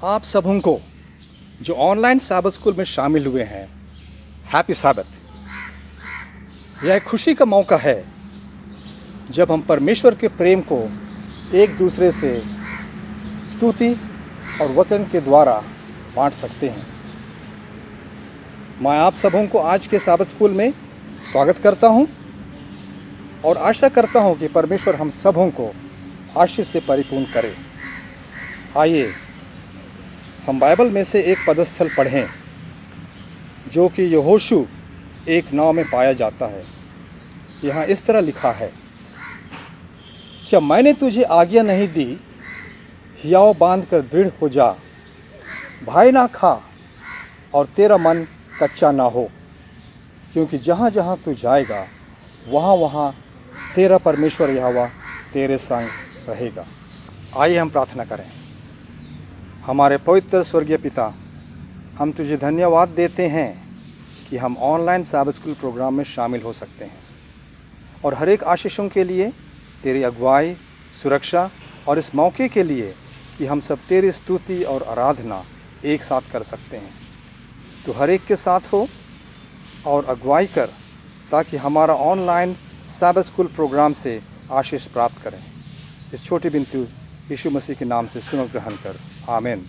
आप सबों को जो ऑनलाइन साबत स्कूल में शामिल हुए हैं, हैप्पी साबत। यह एक खुशी का मौका है जब हम परमेश्वर के प्रेम को एक दूसरे से स्तुति और वचन के द्वारा बांट सकते हैं। मैं आप सबों को आज के साबत स्कूल में स्वागत करता हूं और आशा करता हूं कि परमेश्वर हम सबों को आशीष से परिपूर्ण करे। आइए हम बाइबल में से एक पदस्थल पढ़ें जो कि यहोशू 1:9 में पाया जाता है। यहाँ इस तरह लिखा है, क्या मैंने तुझे आज्ञा नहीं दी, हियाव बांध कर दृढ़ हो जा, भाई ना खा और तेरा मन कच्चा ना हो, क्योंकि जहाँ जहाँ तू जाएगा वहाँ वहाँ तेरा परमेश्वर यहोवा तेरे संग रहेगा। आइए हम प्रार्थना करें। हमारे पवित्र स्वर्गीय पिता, हम तुझे धन्यवाद देते हैं कि हम ऑनलाइन साबत स्कूल प्रोग्राम में शामिल हो सकते हैं और हर एक आशीषों के लिए तेरी अगुवाई, सुरक्षा और इस मौके के लिए कि हम सब तेरी स्तुति और आराधना एक साथ कर सकते हैं। तो हर एक के साथ हो और अगुवाई कर ताकि हमारा ऑनलाइन साबत स्कूल प्रोग्राम से आशीष प्राप्त करें। इस छोटी बिनती यीशु मसीह के नाम से सुनो ग्रहण कर, आमीन।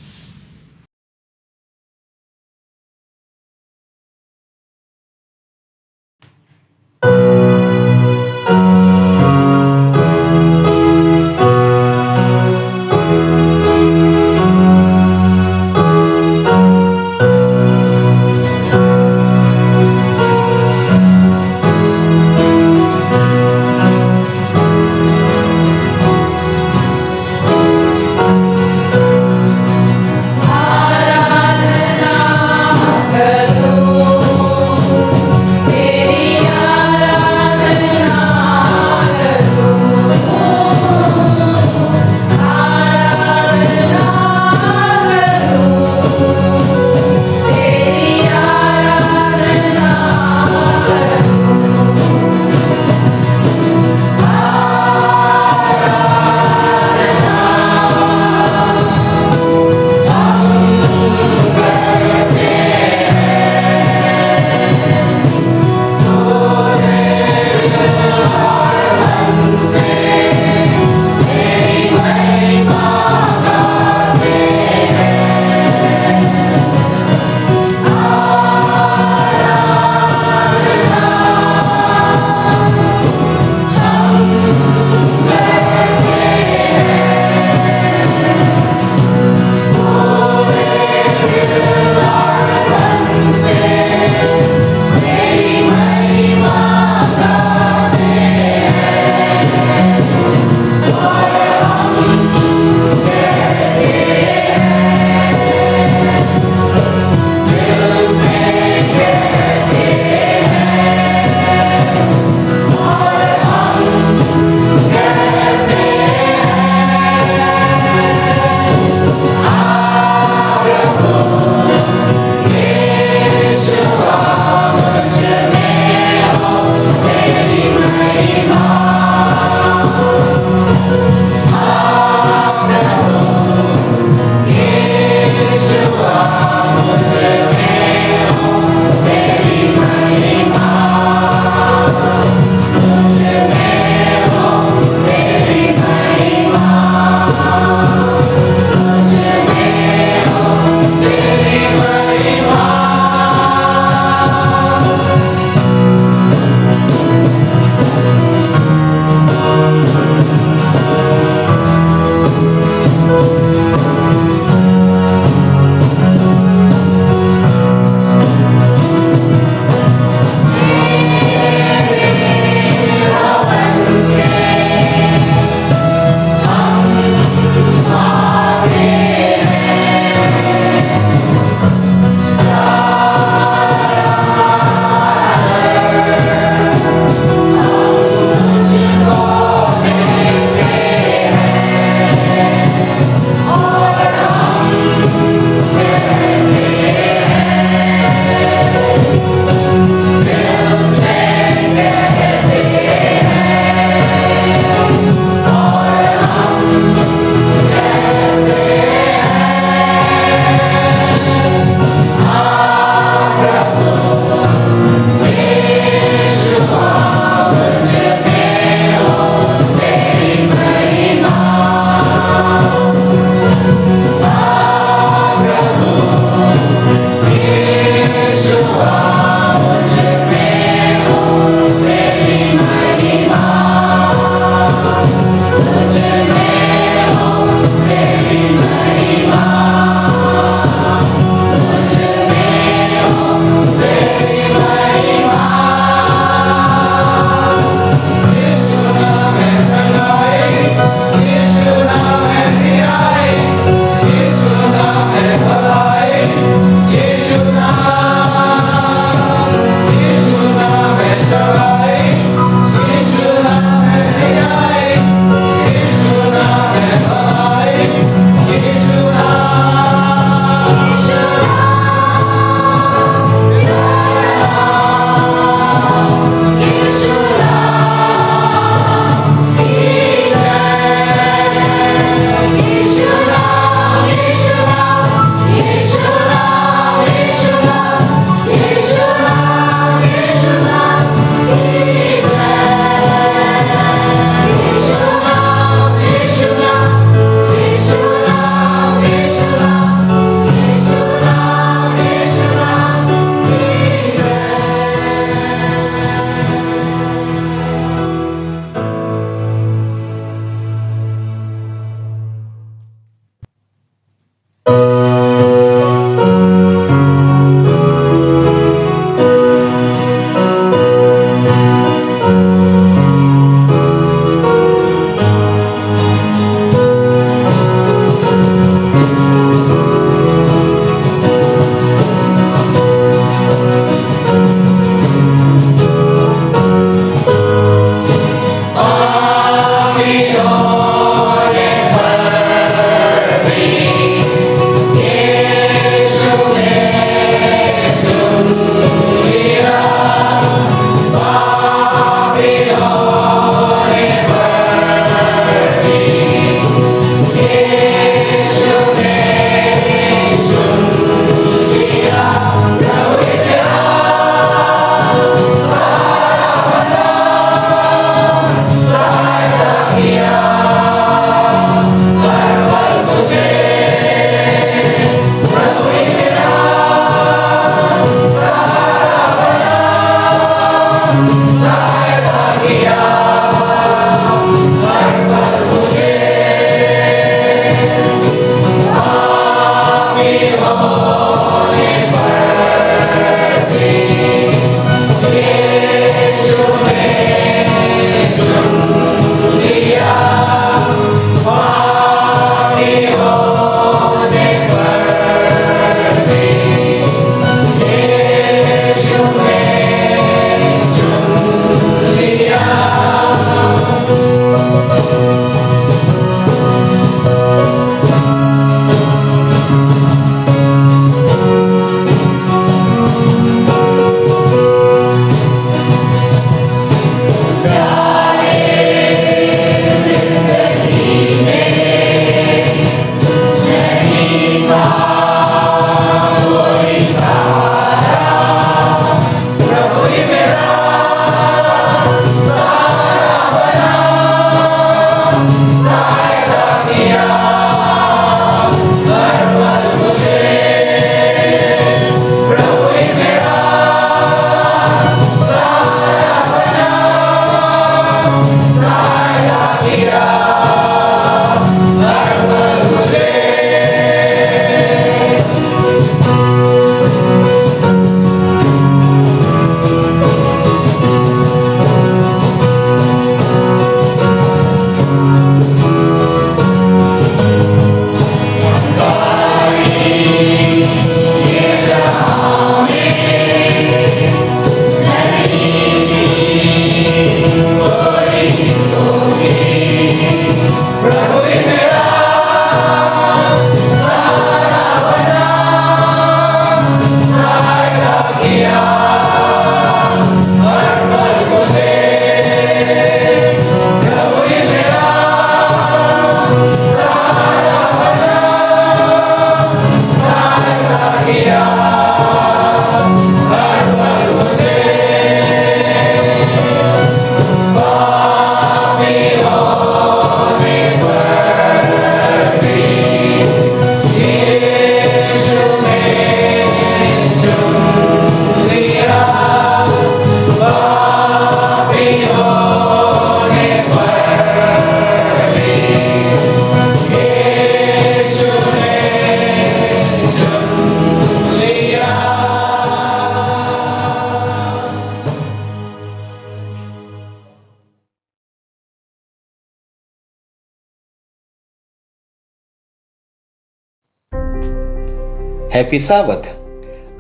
हैप्पी साबत।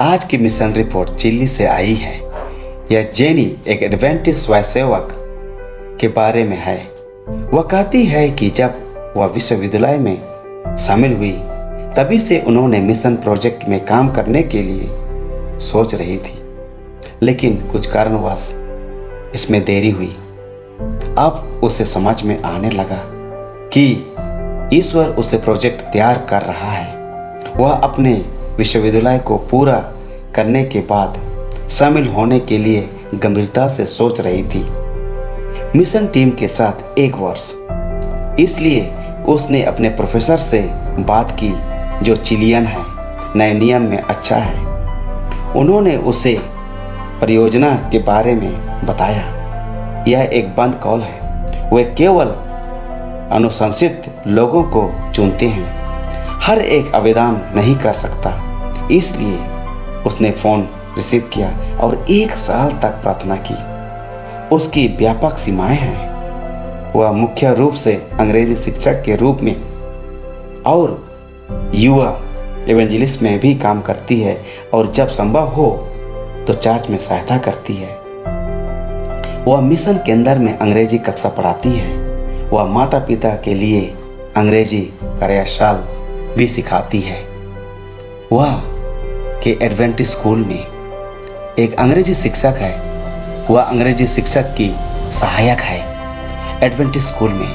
आज की मिशन रिपोर्ट चिली से आई है। यह जेनी एक एडवेंटिस्ट स्वयंसेवक के बारे में है। वह कहती है कि जब वह विश्वविद्यालय में शामिल हुई तभी से उन्होंने मिशन प्रोजेक्ट में काम करने के लिए सोच रही थी, लेकिन कुछ कारणवश इसमें देरी हुई। अब उसे समझ में आने लगा कि ईश्वर उसे प्रोजेक्ट तैयार कर रहा है। वह अपने विश्वविद्यालय को पूरा करने के बाद शामिल होने के लिए गंभीरता से सोच रही थी। मिशन टीम के साथ 1 वर्ष, इसलिए उसने अपने प्रोफेसर से बात की जो चिलियन है, नए नियम में अच्छा है। उन्होंने उसे परियोजना के बारे में बताया। यह एक बंद कॉल है। वे केवल अनुशंसित लोगों को चुनते हैं। हर एक आवेदन नहीं कर सकता। इसलिए उसने फ़ोन रिसीव किया और 1 साल तक प्रार्थना की। उसकी व्यापक सीमाएं हैं। वह मुख्य रूप से अंग्रेजी शिक्षक के रूप में और युवा एवेंजलिस्ट में भी काम करती है और जब संभव हो तो चर्च में सहायता करती है। वह मिशन केंद्र में अंग्रेजी कक्षा पढ़ाती है। वह माता पिता के लिए अंग्रेजी कार्यशाला भी सिखाती है। वह के एडवेंटिस्ट स्कूल में एक अंग्रेजी शिक्षक है। वह अंग्रेजी शिक्षक की सहायक है। एडवेंटिस्ट स्कूल में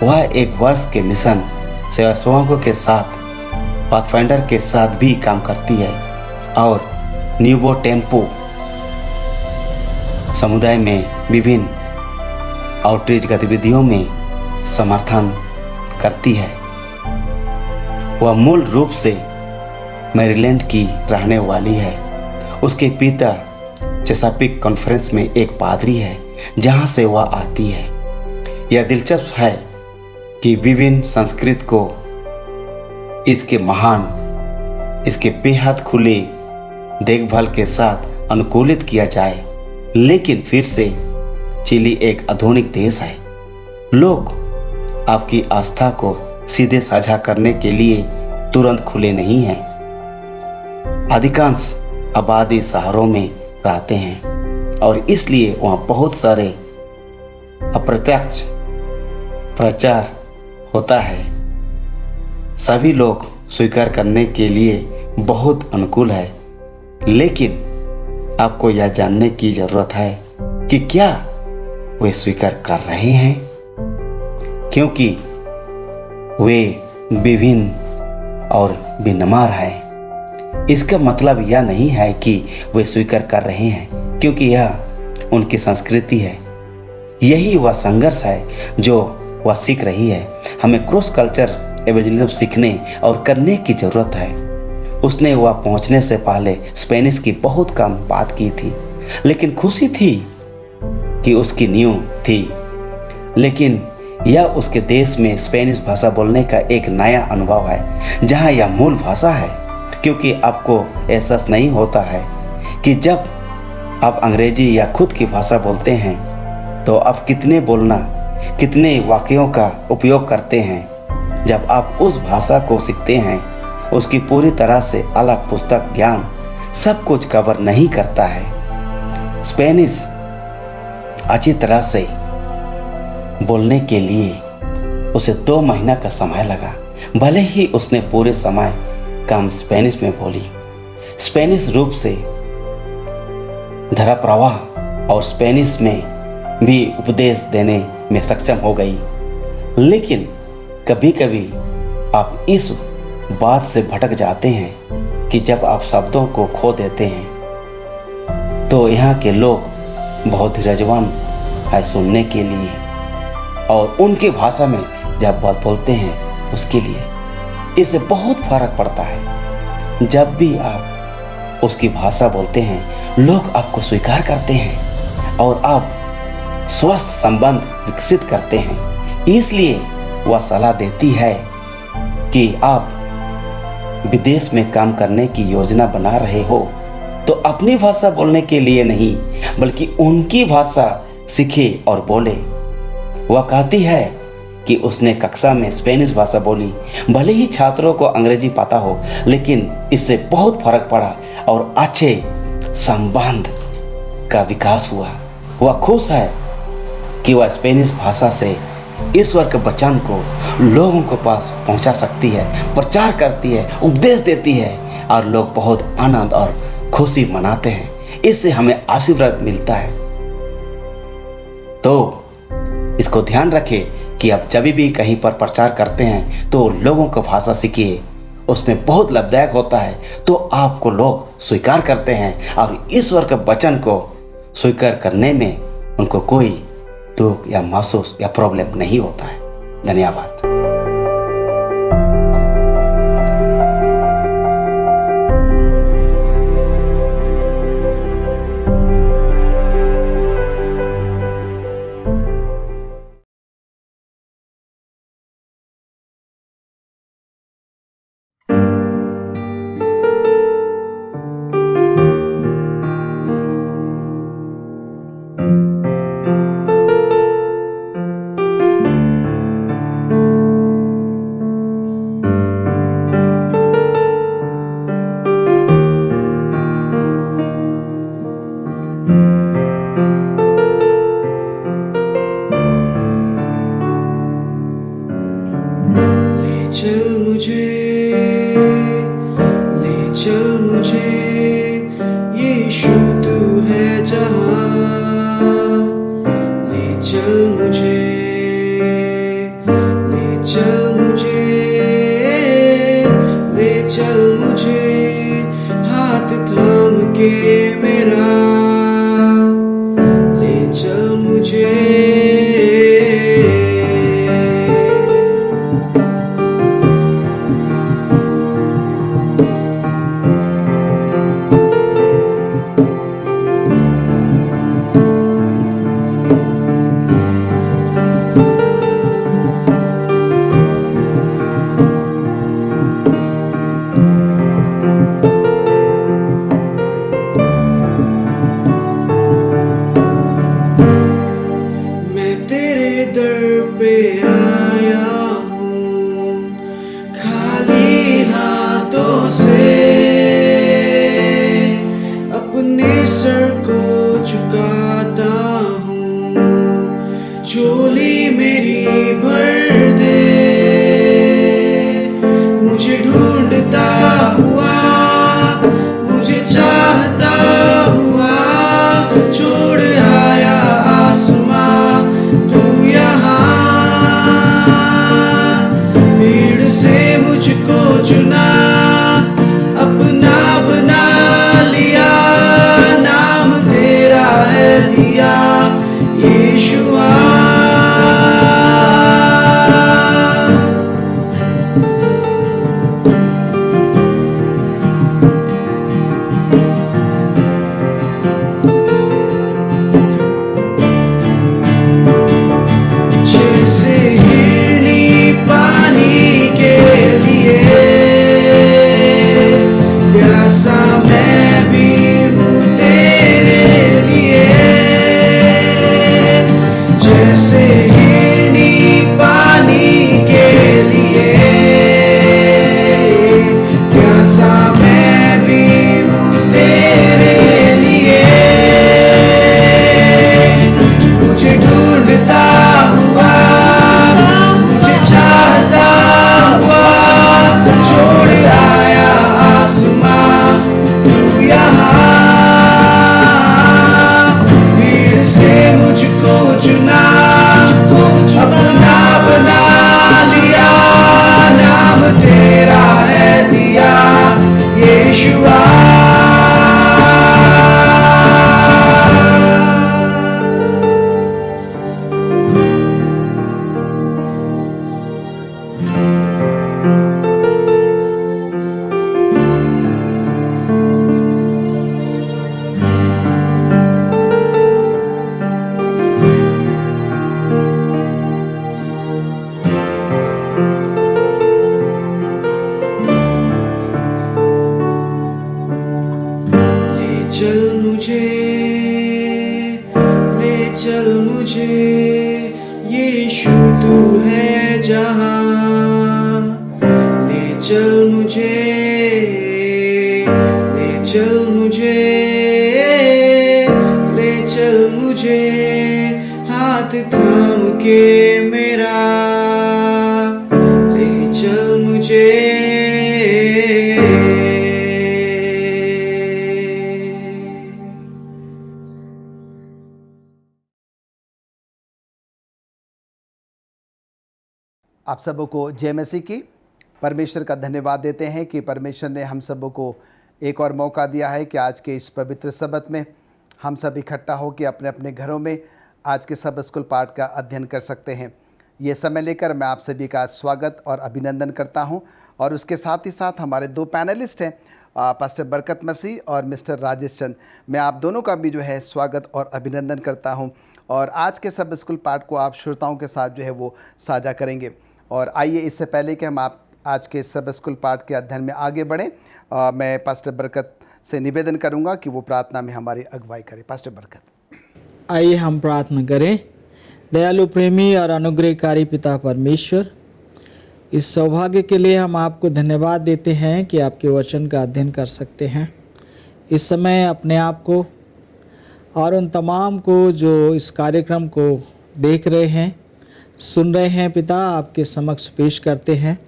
वह 1 वर्ष के मिशन स्वयंसेवकों के साथ पाथफाइंडर के साथ भी काम करती है और न्यूबो टेम्पो समुदाय में विभिन्न आउटरीच गतिविधियों में समर्थन करती है। वह मूल रूप से मैरीलैंड की रहने वाली है। उसके पिता चेसापिक कॉन्फ्रेंस में एक पादरी है जहां से वह आती है। यह दिलचस्प है कि विभिन्न संस्कृति को इसके बेहद खुले देखभाल के साथ अनुकूलित किया जाए, लेकिन फिर से चिली एक आधुनिक देश है। लोग आपकी आस्था को सीधे साझा करने के लिए तुरंत खुले नहीं हैं। अधिकांश आबादी शहरों में रहते हैं और इसलिए वहाँ बहुत सारे अप्रत्यक्ष प्रचार होता है। सभी लोग स्वीकार करने के लिए बहुत अनुकूल है, लेकिन आपको यह जानने की जरूरत है कि क्या वे स्वीकार कर रहे हैं, क्योंकि वे विभिन्न और बेनमार हैं। इसका मतलब यह नहीं है कि वे स्वीकार कर रहे हैं क्योंकि यह उनकी संस्कृति है। यही वह संघर्ष है जो वह सीख रही है। हमें क्रॉस कल्चर एवेंजलिज्म सीखने और करने की जरूरत है। उसने वह पहुंचने से पहले स्पेनिश की बहुत कम बात की थी, लेकिन खुशी थी कि उसकी नींव थी। लेकिन यह उसके देश में स्पेनिश भाषा बोलने का एक नया अनुभव है जहां यह मूल भाषा है, क्योंकि आपको एहसास नहीं होता है कि जब आप अंग्रेजी या खुद की भाषा बोलते हैं तो आप कितने वाक्यों का उपयोग करते हैं। जब आप उस भाषा को सीखते हैं, उसकी पूरी तरह से अलग पुस्तक ज्ञान सब कुछ कवर नहीं करता है। स्पेनिश अच्छी तरह से बोलने के लिए उसे 2 महीना का समय लगा, भले ही उसने पूरे समय कम स्पेनिश में बोली। स्पेनिश रूप से धारा प्रवाह और स्पेनिश में भी उपदेश देने में सक्षम हो गई। लेकिन कभी कभी आप इस बात से भटक जाते हैं कि जब आप शब्दों को खो देते हैं तो यहाँ के लोग बहुत धैर्यवान है सुनने के लिए, और उनके भाषा में जब बात बोलते हैं उसके लिए इससे बहुत फर्क पड़ता है। जब भी आप उसकी भाषा बोलते हैं, लोग आपको स्वीकार करते हैं और आप स्वस्थ संबंध विकसित करते हैं। इसलिए वह सलाह देती है कि आप विदेश में काम करने की योजना बना रहे हो तो अपनी भाषा बोलने के लिए नहीं, बल्कि उनकी भाषा सीखे और बोले। वह कहती है कि उसने कक्षा में स्पेनिश भाषा बोली। भले ही छात्रों को अंग्रेजी पता हो, लेकिन इससे बहुत फर्क पड़ा और अच्छे संबंध का विकास हुआ। वह खुश है कि वह स्पेनिश भाषा से ईश्वर के वचन को लोगों के पास पहुंचा सकती है, प्रचार करती है, उपदेश देती है और लोग बहुत आनंद और खुशी मनाते हैं। इससे हमें आशीर्वाद मिलता है। तो इसको ध्यान रखें कि आप जब भी कहीं पर प्रचार करते हैं तो लोगों को भाषा सीखिए, उसमें बहुत लाभदायक होता है। तो आपको लोग स्वीकार करते हैं और ईश्वर के वचन को स्वीकार करने में उनको कोई दुख या महसूस या प्रॉब्लम नहीं होता है। धन्यवाद। चल मुझे यीशु तू है जहां ले चल मुझे, ले चल मुझे, ले चल मुझे, हाथ थाम के मेरा ले चल मुझे। आप सबों को जय मसीह की। परमेश्वर का धन्यवाद देते हैं कि परमेश्वर ने हम सबों को एक और मौका दिया है कि आज के इस पवित्र सबत में हम सब इकट्ठा हो के अपने अपने घरों में आज के सबत स्कूल पाठ का अध्ययन कर सकते हैं। ये समय लेकर मैं आप सभी का स्वागत और अभिनंदन करता हूं। और उसके साथ ही साथ हमारे दो पैनलिस्ट हैं, पास्टर बरकत मसीह और मिस्टर राजेश चंद। मैं आप दोनों का भी जो है स्वागत और अभिनंदन करता हूं। और आज के सबत स्कूल पाठ को आप श्रोताओं के साथ जो है वो साझा करेंगे। और आइए, इससे पहले कि हम आप आज के सबत स्कूल पाठ के अध्ययन में आगे बढ़ें, मैं पास्टर बरकत से निवेदन करूंगा कि वो प्रार्थना में हमारी अगुवाई करें। पास्टर बरकत। आइए हम प्रार्थना करें। दयालु, प्रेमी और अनुग्रहकारी पिता परमेश्वर, इस सौभाग्य के लिए हम आपको धन्यवाद देते हैं कि आपके वचन का अध्ययन कर सकते हैं। इस समय अपने आप को और उन तमाम को जो इस कार्यक्रम को देख रहे हैं, सुन रहे हैं, पिता आपके समक्ष पेश करते हैं।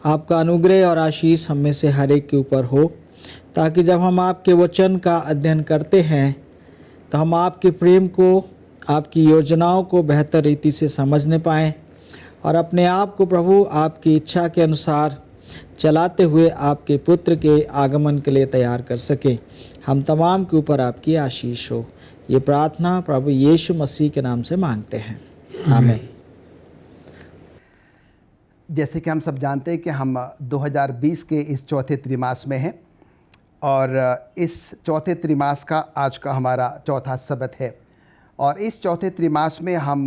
आपका अनुग्रह और आशीष हम में से हर एक के ऊपर हो, ताकि जब हम आपके वचन का अध्ययन करते हैं तो हम आपके प्रेम को, आपकी योजनाओं को बेहतर रीति से समझने पाएँ और अपने आप को प्रभु आपकी इच्छा के अनुसार चलाते हुए आपके पुत्र के आगमन के लिए तैयार कर सकें। हम तमाम के ऊपर आपकी आशीष हो। ये प्रार्थना प्रभु यीशु मसीह के नाम से मांगते हैं, आमीन। जैसे कि हम सब जानते हैं कि हम 2020 के इस चौथे त्रिमास में हैं और इस चौथे त्रिमास का आज का हमारा चौथा सबत है। और इस चौथे त्रिमास में हम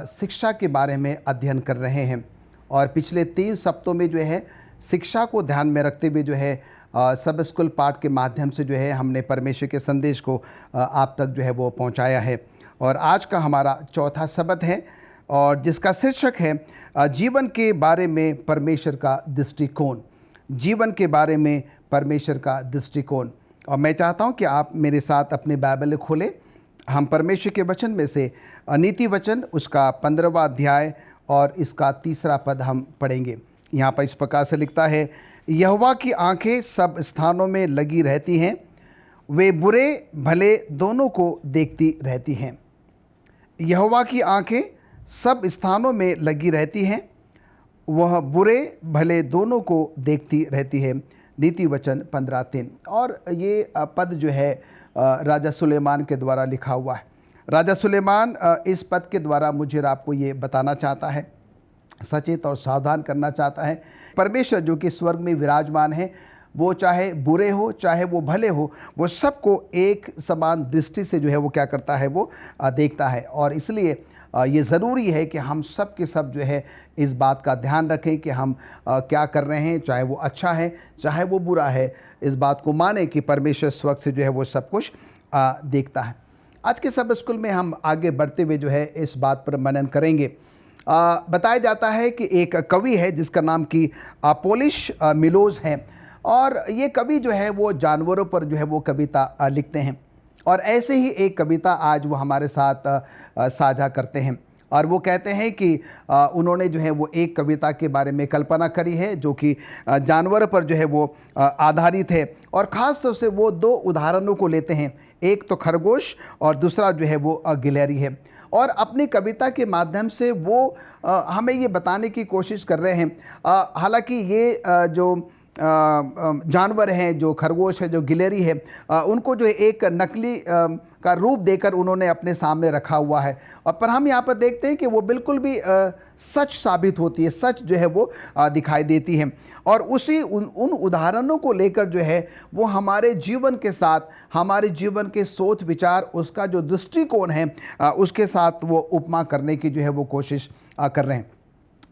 शिक्षा के बारे में अध्ययन कर रहे हैं। और पिछले 3 सप्ताहों में जो है शिक्षा को ध्यान में रखते हुए जो है सबत स्कूल पाठ के माध्यम से जो है हमने परमेश्वर के संदेश को आप तक जो है वो पहुंचाया है। और आज का हमारा चौथा सबत है और जिसका शीर्षक है जीवन के बारे में परमेश्वर का दृष्टिकोण। जीवन के बारे में परमेश्वर का दृष्टिकोण। और मैं चाहता हूं कि आप मेरे साथ अपने बाइबल खोलें। हम परमेश्वर के वचन में से नीति वचन उसका 15वां अध्याय और इसका 3रा पद हम पढ़ेंगे। यहाँ पर इस प्रकार से लिखता है, यहोवा की आंखें सब स्थानों में लगी रहती हैं, वे बुरे भले दोनों को देखती रहती हैं। यहोवा की आंखें सब स्थानों में लगी रहती हैं, वह बुरे भले दोनों को देखती रहती है। नीति वचन 15:3। और ये पद जो है राजा सुलेमान के द्वारा लिखा हुआ है। राजा सुलेमान इस पद के द्वारा मुझे और आपको ये बताना चाहता है, सचेत और सावधान करना चाहता है। परमेश्वर जो कि स्वर्ग में विराजमान है, वो चाहे बुरे हो चाहे वो भले हो, वो सबको एक समान दृष्टि से जो है वो क्या करता है, वो देखता है। और इसलिए ये ज़रूरी है कि हम सब के सब जो है इस बात का ध्यान रखें कि हम क्या कर रहे हैं, चाहे वो अच्छा है चाहे वो बुरा है। इस बात को माने कि परमेश्वर स्वर्ग से जो है वो सब कुछ देखता है। आज के सबत स्कूल में हम आगे बढ़ते हुए जो है इस बात पर मनन करेंगे। बताया जाता है कि एक कवि है जिसका नाम कि पोलिश मिलोज है। और ये कवि जो है वो जानवरों पर जो है वो कविता लिखते हैं। और ऐसे ही एक कविता आज वो हमारे साथ साझा करते हैं। और वो कहते हैं कि उन्होंने जो है वो एक कविता के बारे में कल्पना करी है जो कि जानवर पर जो है वो आधारित है। और ख़ास तौर से वो 2 उदाहरणों को लेते हैं, एक तो खरगोश और दूसरा जो है वो गिलहरी है। और अपनी कविता के माध्यम से वो हमें ये बताने की कोशिश कर रहे हैं, हालांकि ये जो जानवर हैं, जो खरगोश है, जो गिलहरी है, उनको जो है एक नकली का रूप देकर उन्होंने अपने सामने रखा हुआ है। और पर हम यहाँ पर देखते हैं कि वो बिल्कुल भी सच साबित होती है, सच जो है वो दिखाई देती है। और उसी उन उदाहरणों को लेकर जो है वो हमारे जीवन के साथ, हमारे जीवन के सोच विचार, उसका जो दृष्टिकोण है उसके साथ वो उपमा करने की जो है वो कोशिश कर रहे हैं।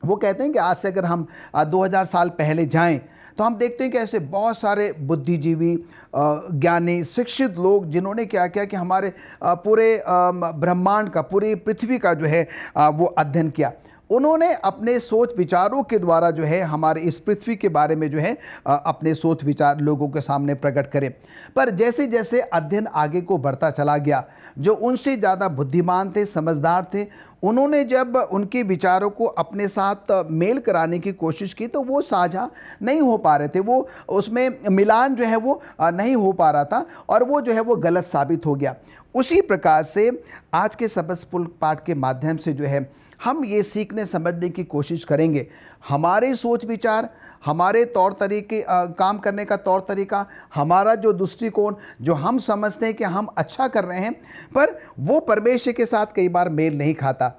वो कहते हैं कि आज से अगर हम 2000 साल पहले जाएं तो हम देखते हैं कि ऐसे बहुत सारे बुद्धिजीवी, ज्ञानी, शिक्षित लोग जिन्होंने क्या किया कि हमारे पूरे ब्रह्मांड का, पूरी पृथ्वी का जो है वो अध्ययन किया। उन्होंने अपने सोच विचारों के द्वारा जो है हमारे इस पृथ्वी के बारे में जो है अपने सोच विचार लोगों के सामने प्रकट करें। पर जैसे जैसे अध्ययन आगे को बढ़ता चला गया, जो उनसे ज़्यादा बुद्धिमान थे, समझदार थे, उन्होंने जब उनके विचारों को अपने साथ मेल कराने की कोशिश की तो वो साझा नहीं हो पा रहे थे, वो उसमें मिलान जो है वो नहीं हो पा रहा था और वो जो है वो गलत साबित हो गया। उसी प्रकार से आज के सबक स्कूल पाठ के माध्यम से जो है हम ये सीखने समझने की कोशिश करेंगे, हमारे सोच विचार, हमारे तौर तरीके, काम करने का तौर तरीका, हमारा जो दृष्टिकोण, जो हम समझते हैं कि हम अच्छा कर रहे हैं, पर वो परमेश्वर के साथ कई बार मेल नहीं खाता।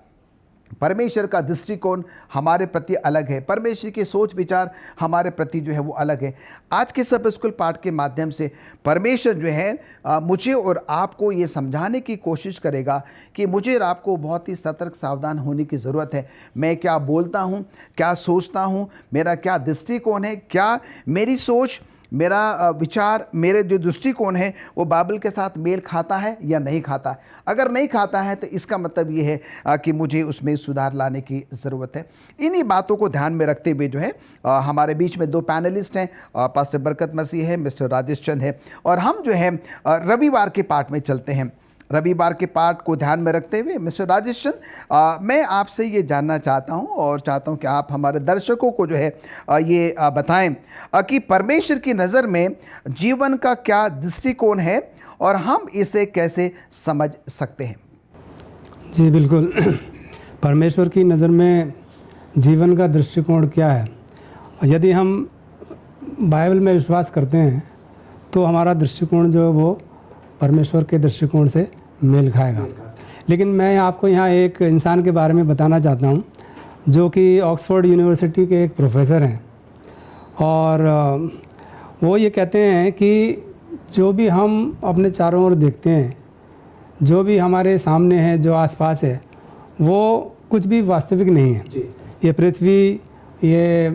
परमेश्वर का दृष्टिकोण हमारे प्रति अलग है, परमेश्वर के सोच विचार हमारे प्रति जो है वो अलग है। आज के सबक स्कूल पाठ के माध्यम से परमेश्वर जो है मुझे और आपको ये समझाने की कोशिश करेगा कि मुझे और आपको बहुत ही सतर्क सावधान होने की ज़रूरत है। मैं क्या बोलता हूँ, क्या सोचता हूँ, मेरा क्या दृष्टिकोण है, क्या मेरी सोच, मेरा विचार, मेरे जो दृष्टिकोण है वो बाइबल के साथ मेल खाता है या नहीं खाता। अगर नहीं खाता है तो इसका मतलब ये है कि मुझे उसमें सुधार लाने की ज़रूरत है। इन्हीं बातों को ध्यान में रखते हुए जो है हमारे बीच में 2 पैनलिस्ट हैं, पास्टर बरकत मसीह है, मिस्टर राजेश चंद है, और हम जो है रविवार के पाठ में चलते हैं। रविवार के पाठ को ध्यान में रखते हुए मिस्टर राजेश चंद, मैं आपसे ये जानना चाहता हूँ और चाहता हूँ कि आप हमारे दर्शकों को जो है ये बताएं कि परमेश्वर की नज़र में जीवन का क्या दृष्टिकोण है और हम इसे कैसे समझ सकते हैं। जी बिल्कुल, परमेश्वर की नज़र में जीवन का दृष्टिकोण क्या है। यदि हम बाइबल में विश्वास करते हैं तो हमारा दृष्टिकोण जो है वो परमेश्वर के दृष्टिकोण से मेल खाएगा। लेकिन मैं आपको यहाँ एक इंसान के बारे में बताना चाहता हूँ जो कि ऑक्सफोर्ड यूनिवर्सिटी के एक प्रोफेसर हैं, और वो ये कहते हैं कि जो भी हम अपने चारों ओर देखते हैं, जो भी हमारे सामने है, जो आसपास है, वो कुछ भी वास्तविक नहीं है। ये पृथ्वी, ये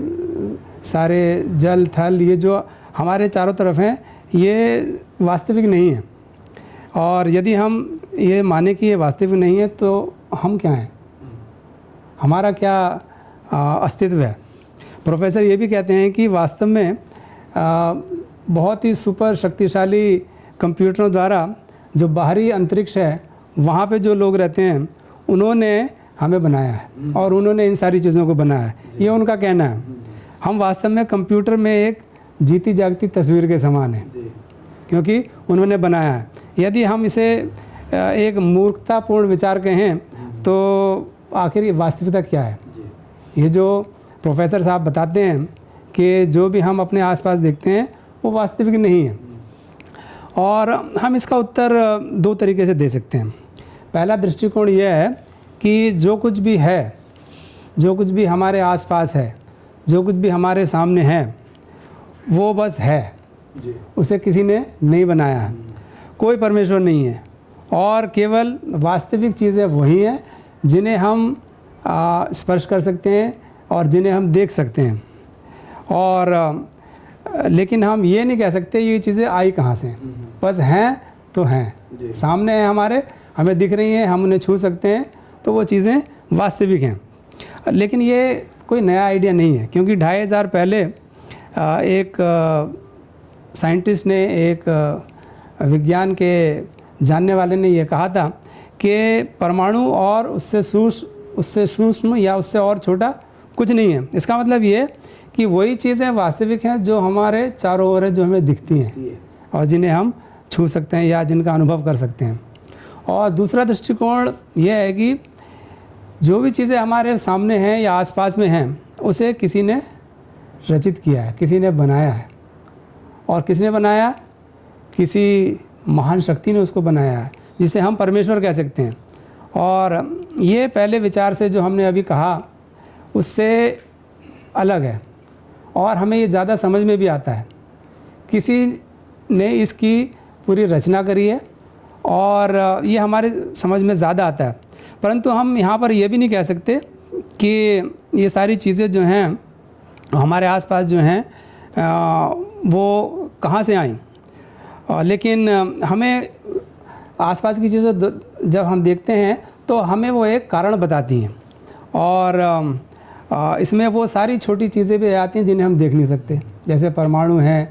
सारे जल थल, ये जो हमारे चारों तरफ हैं, ये वास्तविक नहीं है। और यदि हम ये माने कि ये वास्तविक नहीं है तो हम क्या हैं, हमारा क्या अस्तित्व है। प्रोफेसर ये भी कहते हैं कि वास्तव में बहुत ही सुपर शक्तिशाली कंप्यूटरों द्वारा जो बाहरी अंतरिक्ष है, वहाँ पे जो लोग रहते हैं, उन्होंने हमें बनाया है और उन्होंने इन सारी चीज़ों को बनाया है, ये उनका कहना है। हम वास्तव में कंप्यूटर में एक जीती जागती तस्वीर के समान है, क्योंकि उन्होंने बनाया है। यदि हम इसे एक मूर्खतापूर्ण विचार कहें तो आखिर ये वास्तविकता क्या है। ये जो प्रोफेसर साहब बताते हैं कि जो भी हम अपने आसपास देखते हैं वो वास्तविक नहीं है, और हम इसका उत्तर 2 तरीके से दे सकते हैं। पहला दृष्टिकोण यह है कि जो कुछ भी है, जो कुछ भी हमारे आसपास है, जो कुछ भी हमारे सामने है, वो बस है, उसे किसी ने नहीं बनाया है, कोई परमेश्वर नहीं है, और केवल वास्तविक चीज़ें वही हैं जिन्हें हम स्पर्श कर सकते हैं और जिन्हें हम देख सकते हैं। और लेकिन हम ये नहीं कह सकते ये चीज़ें आई कहाँ से, बस हैं तो हैं, सामने हैं हमारे, हमें दिख रही हैं, हम उन्हें छू सकते हैं, तो वो चीज़ें वास्तविक हैं। लेकिन ये कोई नया आइडिया नहीं है, क्योंकि 2500 पहले एक साइंटिस्ट ने, एक विज्ञान के जानने वाले ने ये कहा था कि परमाणु और उससे सूक्ष्म या उससे और छोटा कुछ नहीं है। इसका मतलब ये कि वही चीज़ें वास्तविक हैं जो हमारे चारों ओर है, जो हमें दिखती हैं और जिन्हें हम छू सकते हैं या जिनका अनुभव कर सकते हैं। और दूसरा दृष्टिकोण यह है कि जो भी चीज़ें हमारे सामने हैं या आसपास में हैं, उसे किसी ने रचित किया है, किसी ने बनाया है। और किसने बनाया? किसी महान शक्ति ने उसको बनाया है, जिसे हम परमेश्वर कह सकते हैं। और ये पहले विचार से जो हमने अभी कहा उससे अलग है, और हमें ये ज़्यादा समझ में भी आता है। किसी ने इसकी पूरी रचना करी है और ये हमारे समझ में ज़्यादा आता है। परंतु हम यहाँ पर ये भी नहीं कह सकते कि ये सारी चीज़ें जो हैं हमारे आसपास जो हैं वो कहाँ से आईं। लेकिन हमें आसपास की चीज़ें जब हम देखते हैं तो हमें वो एक कारण बताती हैं, और इसमें वो सारी छोटी चीज़ें भी आती हैं जिन्हें हम देख नहीं सकते, जैसे परमाणु हैं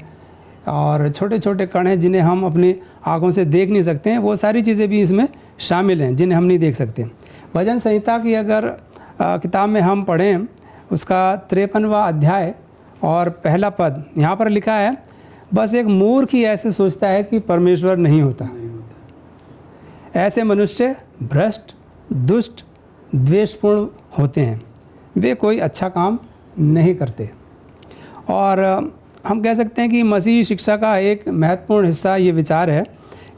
और छोटे छोटे कण हैं जिन्हें हम अपनी आँखों से देख नहीं सकते हैं। वो सारी चीज़ें भी इसमें शामिल हैं जिन्हें हम नहीं देख सकते। भजन संहिता की अगर किताब में हम पढ़ें, उसका 53वां अध्याय और पहला पद यहाँ पर लिखा है, बस एक मूर्ख ही ऐसे सोचता है कि परमेश्वर नहीं होता। ऐसे मनुष्य भ्रष्ट, दुष्ट, द्वेषपूर्ण होते हैं, वे कोई अच्छा काम नहीं करते। और हम कह सकते हैं कि मसीही शिक्षा का एक महत्वपूर्ण हिस्सा ये विचार है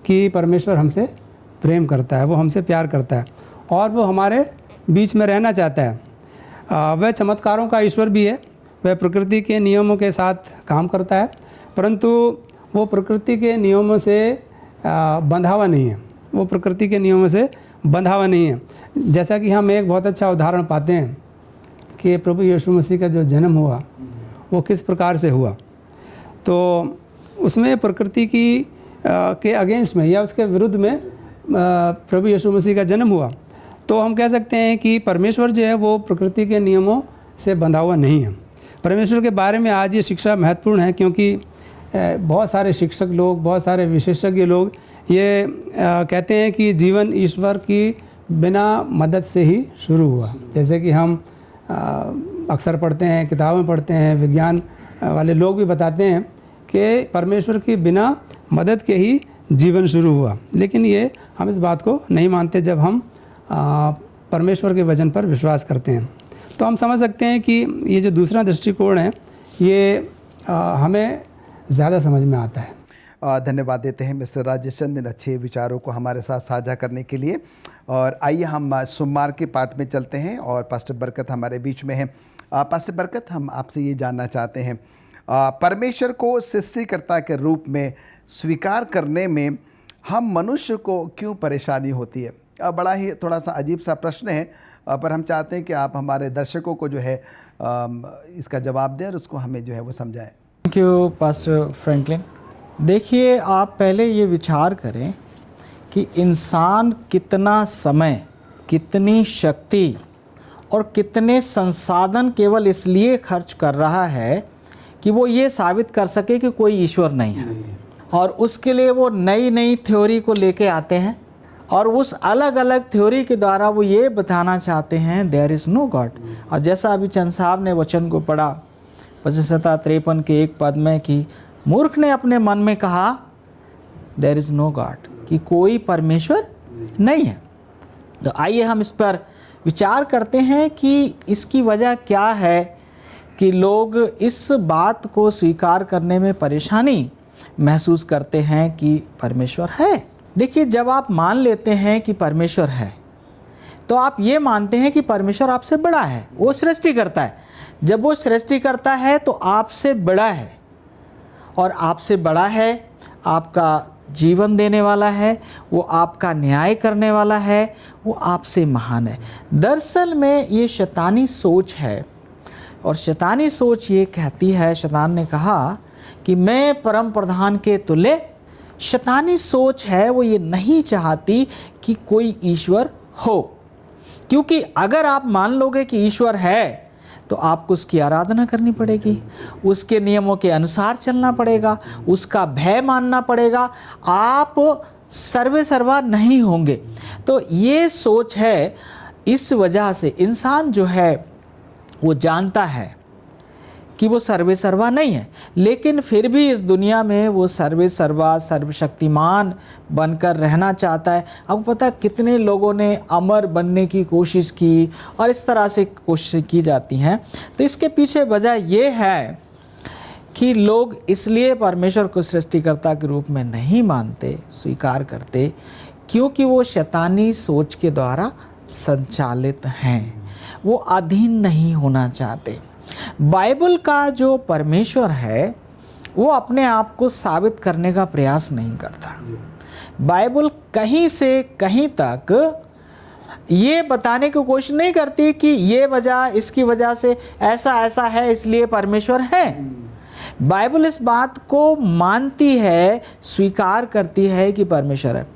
कि परमेश्वर हमसे प्रेम करता है, वो हमसे प्यार करता है और वो हमारे बीच में रहना चाहता है। वह चमत्कारों का ईश्वर भी है, वह प्रकृति के नियमों के साथ काम करता है, परंतु वो प्रकृति के नियमों से बंधा हुआ नहीं है, वो प्रकृति के नियमों से बंधा हुआ नहीं है। जैसा कि हम एक बहुत अच्छा उदाहरण पाते हैं कि प्रभु यीशु मसीह का जो जन्म हुआ वो किस प्रकार से हुआ। तो उसमें प्रकृति की के अगेंस्ट में या उसके विरुद्ध में प्रभु यीशु मसीह का जन्म हुआ। तो हम कह सकते हैं कि परमेश्वर जो है वो प्रकृति के नियमों से बंधा हुआ नहीं है। परमेश्वर के बारे में आज ये शिक्षा महत्वपूर्ण है क्योंकि बहुत सारे शिक्षक लोग, बहुत सारे विशेषज्ञ लोग ये कहते हैं कि जीवन ईश्वर की बिना मदद से ही शुरू हुआ। जैसे कि हम अक्सर पढ़ते हैं, किताबें पढ़ते हैं, विज्ञान वाले लोग भी बताते हैं कि परमेश्वर की बिना मदद के ही जीवन शुरू हुआ। लेकिन ये हम इस बात को नहीं मानते जब हम परमेश्वर के वचन पर विश्वास करते हैं। तो हम समझ सकते हैं कि ये जो दूसरा दृष्टिकोण है ये हमें ज़्यादा समझ में आता है। धन्यवाद देते हैं मिस्टर राजेश चंद इन अच्छे विचारों को हमारे साथ साझा करने के लिए। और आइए हम सोमवार के पाठ में चलते हैं और पास्टर बरकत हमारे बीच में है। पास्टर बरकत, हम आपसे ये जानना चाहते हैं, परमेश्वर को सृष्टिकर्ता के रूप में स्वीकार करने में हम मनुष्य को क्यों परेशानी होती है? बड़ा ही थोड़ा सा अजीब सा प्रश्न है, पर हम चाहते हैं कि आप हमारे दर्शकों को जो है इसका जवाब दें और उसको हमें जो है वो समझाएं। Thank you pastor Franklin. देखिए, आप पहले ये विचार करें कि इंसान कितना समय, कितनी शक्ति और कितने संसाधन केवल इसलिए खर्च कर रहा है कि वो ये साबित कर सके कि कोई ईश्वर नहीं है। और उसके लिए वो नई नई थ्योरी को लेके आते हैं और उस अलग अलग थ्योरी के द्वारा वो ये बताना चाहते हैं देयर इज़ नो गॉड। और जैसा अभी चंद साहब ने वचन को पढ़ा 53 के एक पद में कि मूर्ख ने अपने मन में कहा देयर इज़ नो गॉड, कि कोई परमेश्वर नहीं है। तो आइए हम इस पर विचार करते हैं कि इसकी वजह क्या है कि लोग इस बात को स्वीकार करने में परेशानी महसूस करते हैं कि परमेश्वर है। देखिए, जब आप मान लेते हैं कि परमेश्वर है तो आप ये मानते हैं कि परमेश्वर आपसे बड़ा है, वो सृष्टि करता है। जब वो सृष्टि करता है तो आपसे बड़ा है, और आपसे बड़ा है, आपका जीवन देने वाला है, वो आपका न्याय करने वाला है, वो आपसे महान है। दरअसल में ये शैतानी सोच है, और शैतानी सोच ये कहती है, शैतान ने कहा कि मैं परम प्रधान के तुल्य। शैतानी सोच है, वो ये नहीं चाहती कि कोई ईश्वर हो, क्योंकि अगर आप मान लोगे कि ईश्वर है तो आपको उसकी आराधना करनी पड़ेगी, उसके नियमों के अनुसार चलना पड़ेगा, उसका भय मानना पड़ेगा, आप सर्वे सर्वा नहीं होंगे। तो ये सोच है, इस वजह से इंसान जो है वो जानता है कि वो सर्वे सर्वा नहीं है, लेकिन फिर भी इस दुनिया में वो सर्वे सर्वा सर्वशक्तिमान बनकर रहना चाहता है। अब पता है कितने लोगों ने अमर बनने की कोशिश की और इस तरह से कोशिश की जाती हैं। तो इसके पीछे वजह ये है कि लोग इसलिए परमेश्वर को सृष्टिकर्ता के रूप में नहीं मानते, स्वीकार करते, क्योंकि वो शैतानी सोच के द्वारा संचालित हैं, वो अधीन नहीं होना चाहते। बाइबल का जो परमेश्वर है वो अपने आप को साबित करने का प्रयास नहीं करता। बाइबल कहीं से कहीं तक ये बताने की कोशिश नहीं करती कि ये वजह, इसकी वजह से ऐसा ऐसा है इसलिए परमेश्वर है। बाइबल इस बात को मानती है, स्वीकार करती है कि परमेश्वर है।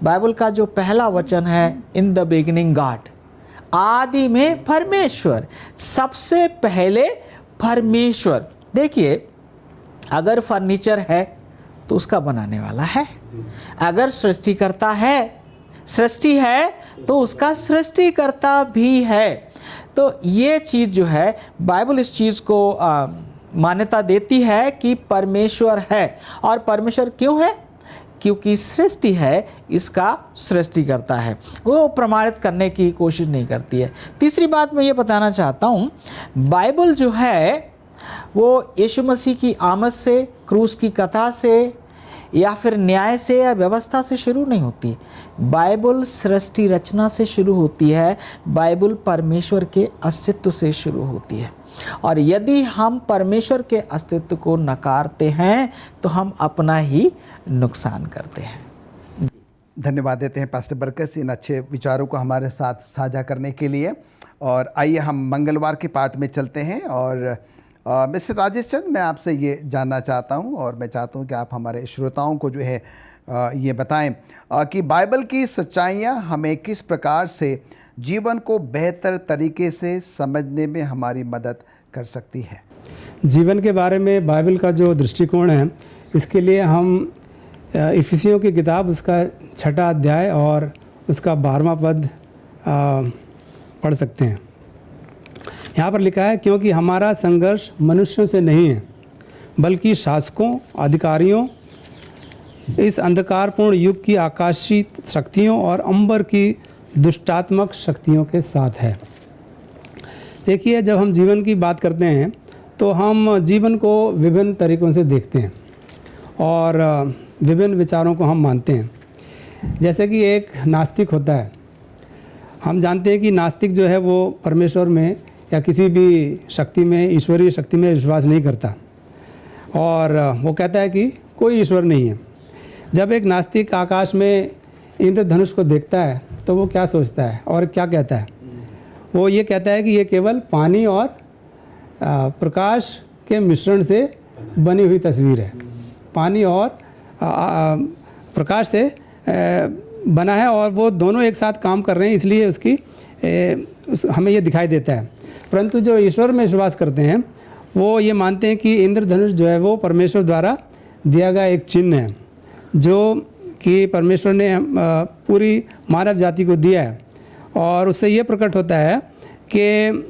बाइबल का जो पहला वचन है इन द बिगिनिंग गॉड, आदि में परमेश्वर, सबसे पहले परमेश्वर। देखिए, अगर फर्नीचर है तो उसका बनाने वाला है, अगर सृष्टिकर्ता है, सृष्टि है तो उसका सृष्टिकर्ता भी है। तो ये चीज़ जो है, बाइबल इस चीज़ को मान्यता देती है कि परमेश्वर है। और परमेश्वर क्यों है? क्योंकि सृष्टि है, इसका सृष्टिकर्ता है। वो प्रमाणित करने की कोशिश नहीं करती है। तीसरी बात मैं ये बताना चाहता हूँ, बाइबल जो है वो यीशु मसीह की आमद से, क्रूस की कथा से, या फिर न्याय से या व्यवस्था से शुरू नहीं होती। बाइबल सृष्टि रचना से शुरू होती है। बाइबल परमेश्वर के अस्तित्व से शुरू होती है। और यदि हम परमेश्वर के अस्तित्व को नकारते हैं तो हम अपना ही नुकसान करते हैं। धन्यवाद देते हैं पास्टर बरकस इन अच्छे विचारों को हमारे साथ साझा करने के लिए। और आइए हम मंगलवार के पाठ में चलते हैं। और मिस्टर राजेश चंद, मैं आपसे ये जानना चाहता हूँ और मैं चाहता हूँ कि आप हमारे श्रोताओं को जो है ये बताएं कि बाइबल की सच्चाइयाँ हमें किस प्रकार से जीवन को बेहतर तरीके से समझने में हमारी मदद कर सकती है। जीवन के बारे में बाइबल का जो दृष्टिकोण है, इसके लिए हम इफिसियों की किताब उसका 6वां अध्याय और उसका 12वां पद पढ़ सकते हैं। यहाँ पर लिखा है, क्योंकि हमारा संघर्ष मनुष्यों से नहीं है बल्कि शासकों, अधिकारियों, इस अंधकारपूर्ण युग की आकाशीय शक्तियों और अंबर की दुष्टात्मक शक्तियों के साथ है। देखिए, जब हम जीवन की बात करते हैं तो हम जीवन को विभिन्न तरीक़ों से देखते हैं और विभिन्न विचारों को हम मानते हैं। जैसे कि एक नास्तिक होता है। हम जानते हैं कि नास्तिक जो है वो परमेश्वर में या किसी भी शक्ति में, ईश्वरीय शक्ति में विश्वास नहीं करता और वो कहता है कि कोई ईश्वर नहीं है। जब एक नास्तिक आकाश में इंद्रधनुष को देखता है तो वो क्या सोचता है और क्या कहता है? वो ये कहता है कि ये केवल पानी और प्रकाश के मिश्रण से बनी हुई तस्वीर है। पानी और प्रकाश से बना है और वो दोनों एक साथ काम कर रहे हैं, इसलिए हमें ये दिखाई देता है। परंतु जो ईश्वर में विश्वास करते हैं वो ये मानते हैं कि इंद्रधनुष जो है वो परमेश्वर द्वारा दिया गया एक चिन्ह है, जो कि परमेश्वर ने पूरी मानव जाति को दिया है। और उससे ये प्रकट होता है कि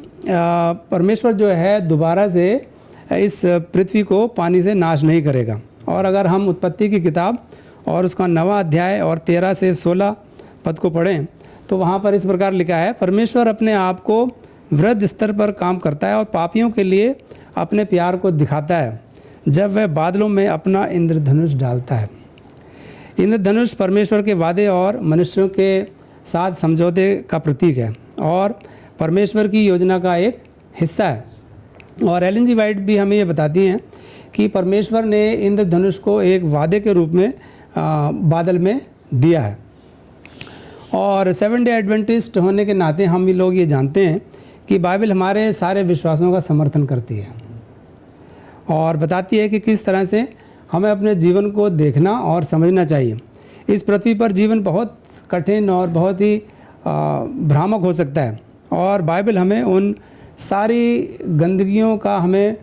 परमेश्वर जो है दोबारा से इस पृथ्वी को पानी से नाश नहीं करेगा। और अगर हम उत्पत्ति की किताब और उसका 9वां अध्याय और 13 से 16 पद को पढ़ें तो वहाँ पर इस प्रकार लिखा है, परमेश्वर अपने आप को वृहद स्तर पर काम करता है और पापियों के लिए अपने प्यार को दिखाता है जब वह बादलों में अपना इंद्रधनुष डालता है। इंद्रधनुष परमेश्वर के वादे और मनुष्यों के साथ समझौते का प्रतीक है और परमेश्वर की योजना का एक हिस्सा है। और एलन जी वाइट भी हमें ये बताती हैं कि परमेश्वर ने इंद्रधनुष को एक वादे के रूप में बादल में दिया है। और 7 डे एडवेंटिस्ट होने के नाते हम भी लोग ये जानते हैं कि बाइबल हमारे सारे विश्वासों का समर्थन करती है और बताती है कि किस तरह से हमें अपने जीवन को देखना और समझना चाहिए। इस पृथ्वी पर जीवन बहुत कठिन और बहुत ही भ्रामक हो सकता है और बाइबल हमें उन सारी गंदगियों का हमें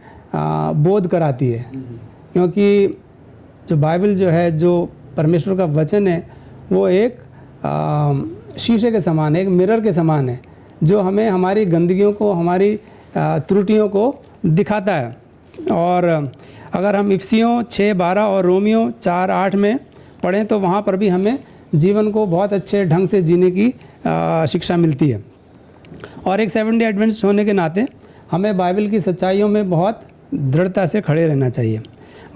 बोध कराती है, क्योंकि जो बाइबल जो है, जो परमेश्वर का वचन है, वो एक शीशे के समान है, एक मिरर के समान है, जो हमें हमारी गंदगियों को, हमारी त्रुटियों को दिखाता है। और अगर हम इफिसियों 6:12 और रोमियो 4:8 में पढ़ें तो वहाँ पर भी हमें जीवन को बहुत अच्छे ढंग से जीने की शिक्षा मिलती है। और एक 7 डे एडवेंटिस्ट होने के नाते हमें बाइबल की सच्चाइयों में बहुत दृढ़ता से खड़े रहना चाहिए।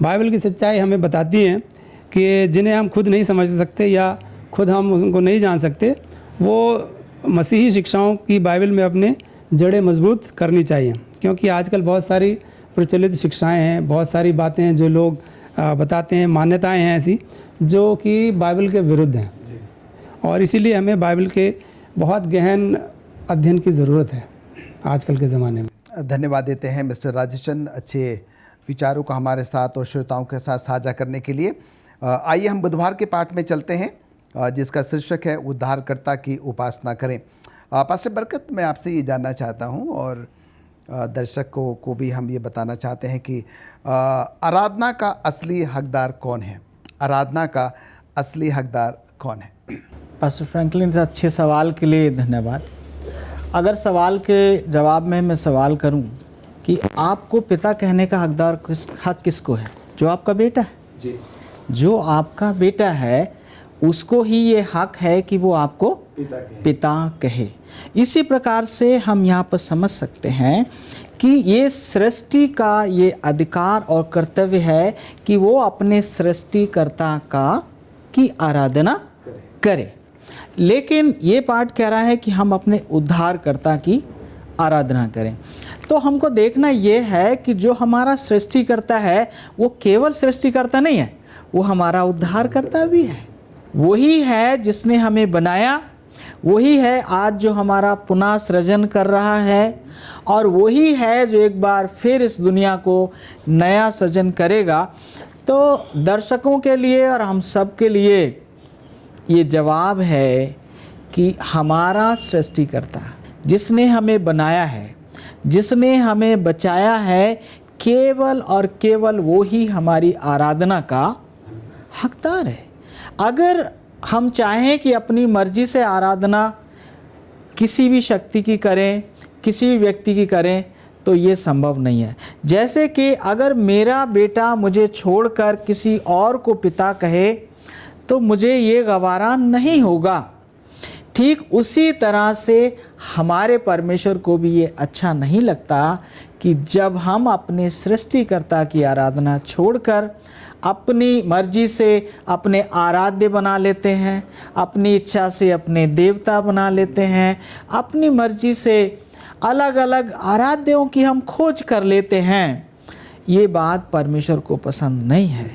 बाइबल की सच्चाई हमें बताती हैं कि जिन्हें हम खुद नहीं समझ सकते या खुद हम उनको नहीं जान सकते, वो मसीही शिक्षाओं की बाइबल में अपने जड़ें मजबूत करनी चाहिए, क्योंकि आजकल बहुत सारी प्रचलित शिक्षाएं हैं, बहुत सारी बातें हैं जो लोग बताते हैं, मान्यताएं हैं ऐसी जो कि बाइबल के विरुद्ध हैं। और इसीलिए हमें बाइबल के बहुत गहन अध्ययन की ज़रूरत है आजकल के ज़माने में। धन्यवाद देते हैं मिस्टर राजेश चंद अच्छे विचारों को हमारे साथ और श्रोताओं के साथ साझा करने के लिए। आइए हम बुधवार के पाठ में चलते हैं जिसका शीर्षक है उद्धारकर्ता की उपासना करें। पास्टर बरकत, मैं आपसे ये जानना चाहता हूँ और दर्शकों को भी हम ये बताना चाहते हैं कि आराधना का असली हकदार कौन है? आराधना का असली हकदार कौन है? पास्टर फ्रैंकलिन, इस अच्छे सवाल के लिए धन्यवाद। अगर सवाल के जवाब में मैं सवाल करूं कि आपको पिता कहने का हकदार हक किसको है? जो आपका बेटा है जी। जो आपका बेटा है उसको ही ये हक है कि वो आपको पिता कहे। इसी प्रकार से हम यहाँ पर समझ सकते हैं कि ये सृष्टि का ये अधिकार और कर्तव्य है कि वो अपने सृष्टिकर्ता की आराधना करे। लेकिन ये पाठ कह रहा है कि हम अपने उद्धारकर्ता की आराधना करें। तो हमको देखना ये है कि जो हमारा सृष्टिकर्ता है वो केवल सृष्टिकर्ता नहीं है, वो हमारा उद्धारकर्ता भी है। वही है जिसने हमें बनाया, वही है आज जो हमारा पुनः सृजन कर रहा है, और वही है जो एक बार फिर इस दुनिया को नया सृजन करेगा। तो दर्शकों के लिए और हम सब के लिए ये जवाब है कि हमारा सृष्टिकर्ता जिसने हमें बनाया है, जिसने हमें बचाया है, केवल और केवल वो ही हमारी आराधना का हकदार है। अगर हम चाहें कि अपनी मर्जी से आराधना किसी भी शक्ति की करें, किसी भी व्यक्ति की करें, तो ये संभव नहीं है। जैसे कि अगर मेरा बेटा मुझे छोड़कर किसी और को पिता कहे तो मुझे ये गवारा नहीं होगा। ठीक उसी तरह से हमारे परमेश्वर को भी ये अच्छा नहीं लगता कि जब हम अपने सृष्टिकर्ता की आराधना छोड़कर अपनी मर्जी से अपने आराध्य बना लेते हैं, अपनी इच्छा से अपने देवता बना लेते हैं, अपनी मर्जी से अलग अलग आराध्यों की हम खोज कर लेते हैं। ये बात परमेश्वर को पसंद नहीं है।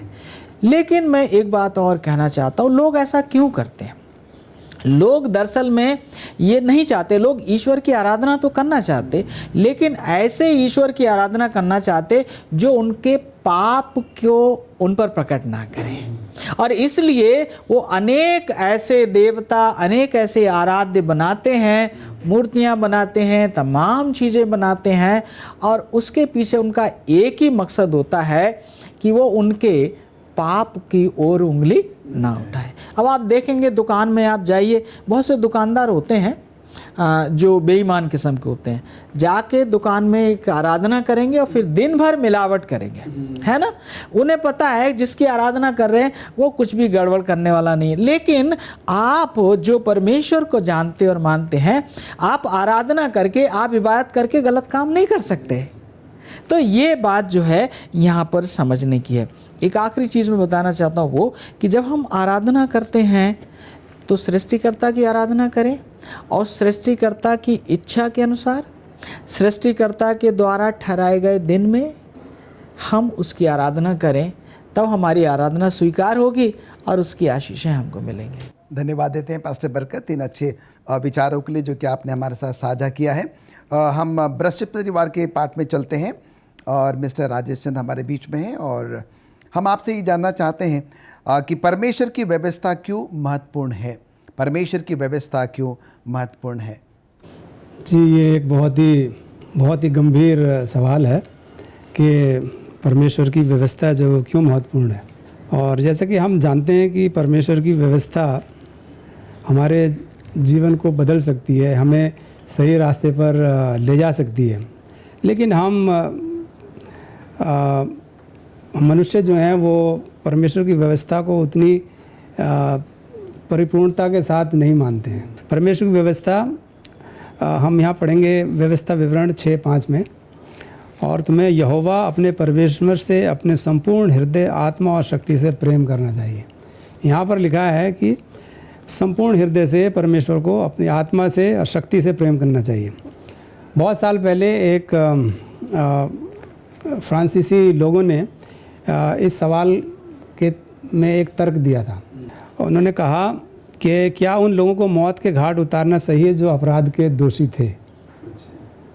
लेकिन मैं एक बात और कहना चाहता हूँ, लोग ऐसा क्यों करते हैं? लोग दरअसल में ये नहीं चाहते, लोग ईश्वर की आराधना तो करना चाहते, लेकिन ऐसे ईश्वर की आराधना करना चाहते जो उनके पाप को उन पर प्रकट ना करें, और इसलिए वो अनेक ऐसे देवता, अनेक ऐसे आराध्य बनाते हैं, मूर्तियां बनाते हैं, तमाम चीज़ें बनाते हैं, और उसके पीछे उनका एक ही मकसद होता है कि वो उनके पाप की ओर उंगली ना उठाए। अब आप देखेंगे दुकान में आप जाइए, बहुत से दुकानदार होते हैं जो बेईमान किस्म के होते हैं, जाके दुकान में एक आराधना करेंगे और फिर दिन भर मिलावट करेंगे, है ना। उन्हें पता है जिसकी आराधना कर रहे हैं वो कुछ भी गड़बड़ करने वाला नहीं है। लेकिन आप जो परमेश्वर को जानते और मानते हैं, आप आराधना करके, आप इबादत करके गलत काम नहीं कर सकते। तो ये बात जो है यहाँ पर समझने की है। एक आखिरी चीज़ मैं बताना चाहता हूँ वो कि जब हम आराधना करते हैं तो सृष्टिकर्ता की आराधना करें, और सृष्टिकर्ता की इच्छा के अनुसार, सृष्टिकर्ता के द्वारा ठहराए गए दिन में हम उसकी आराधना करें, तब हमारी आराधना स्वीकार होगी और उसकी आशीषें हमको मिलेंगी। धन्यवाद देते हैं पास्टर बरकत इन अच्छे विचारों के लिए जो कि आपने हमारे साथ साझा किया है। हम बृहस्पतिवार के पाठ में चलते हैं और मिस्टर राजेश चंद हमारे बीच में हैं, और हम आपसे ये जानना चाहते हैं कि परमेश्वर की व्यवस्था क्यों महत्वपूर्ण है? परमेश्वर की व्यवस्था क्यों महत्वपूर्ण है? जी, ये एक बहुत ही गंभीर सवाल है कि परमेश्वर की व्यवस्था जो क्यों महत्वपूर्ण है। और जैसे कि हम जानते हैं कि परमेश्वर की व्यवस्था हमारे जीवन को बदल सकती है, हमें सही रास्ते पर ले जा सकती है। लेकिन हम मनुष्य जो हैं वो परमेश्वर की व्यवस्था को उतनी परिपूर्णता के साथ नहीं मानते हैं। परमेश्वर की व्यवस्था हम यहाँ पढ़ेंगे व्यवस्था विवरण 6:5 में, और तुम्हें यहोवा अपने परमेश्वर से अपने संपूर्ण हृदय, आत्मा और शक्ति से प्रेम करना चाहिए। यहाँ पर लिखा है कि संपूर्ण हृदय से परमेश्वर को अपनी आत्मा से और शक्ति से प्रेम करना चाहिए। बहुत साल पहले एक फ्रांसीसी लोगों ने इस सवाल के में एक तर्क दिया था। उन्होंने कहा कि क्या उन लोगों को मौत के घाट उतारना सही है जो अपराध के दोषी थे?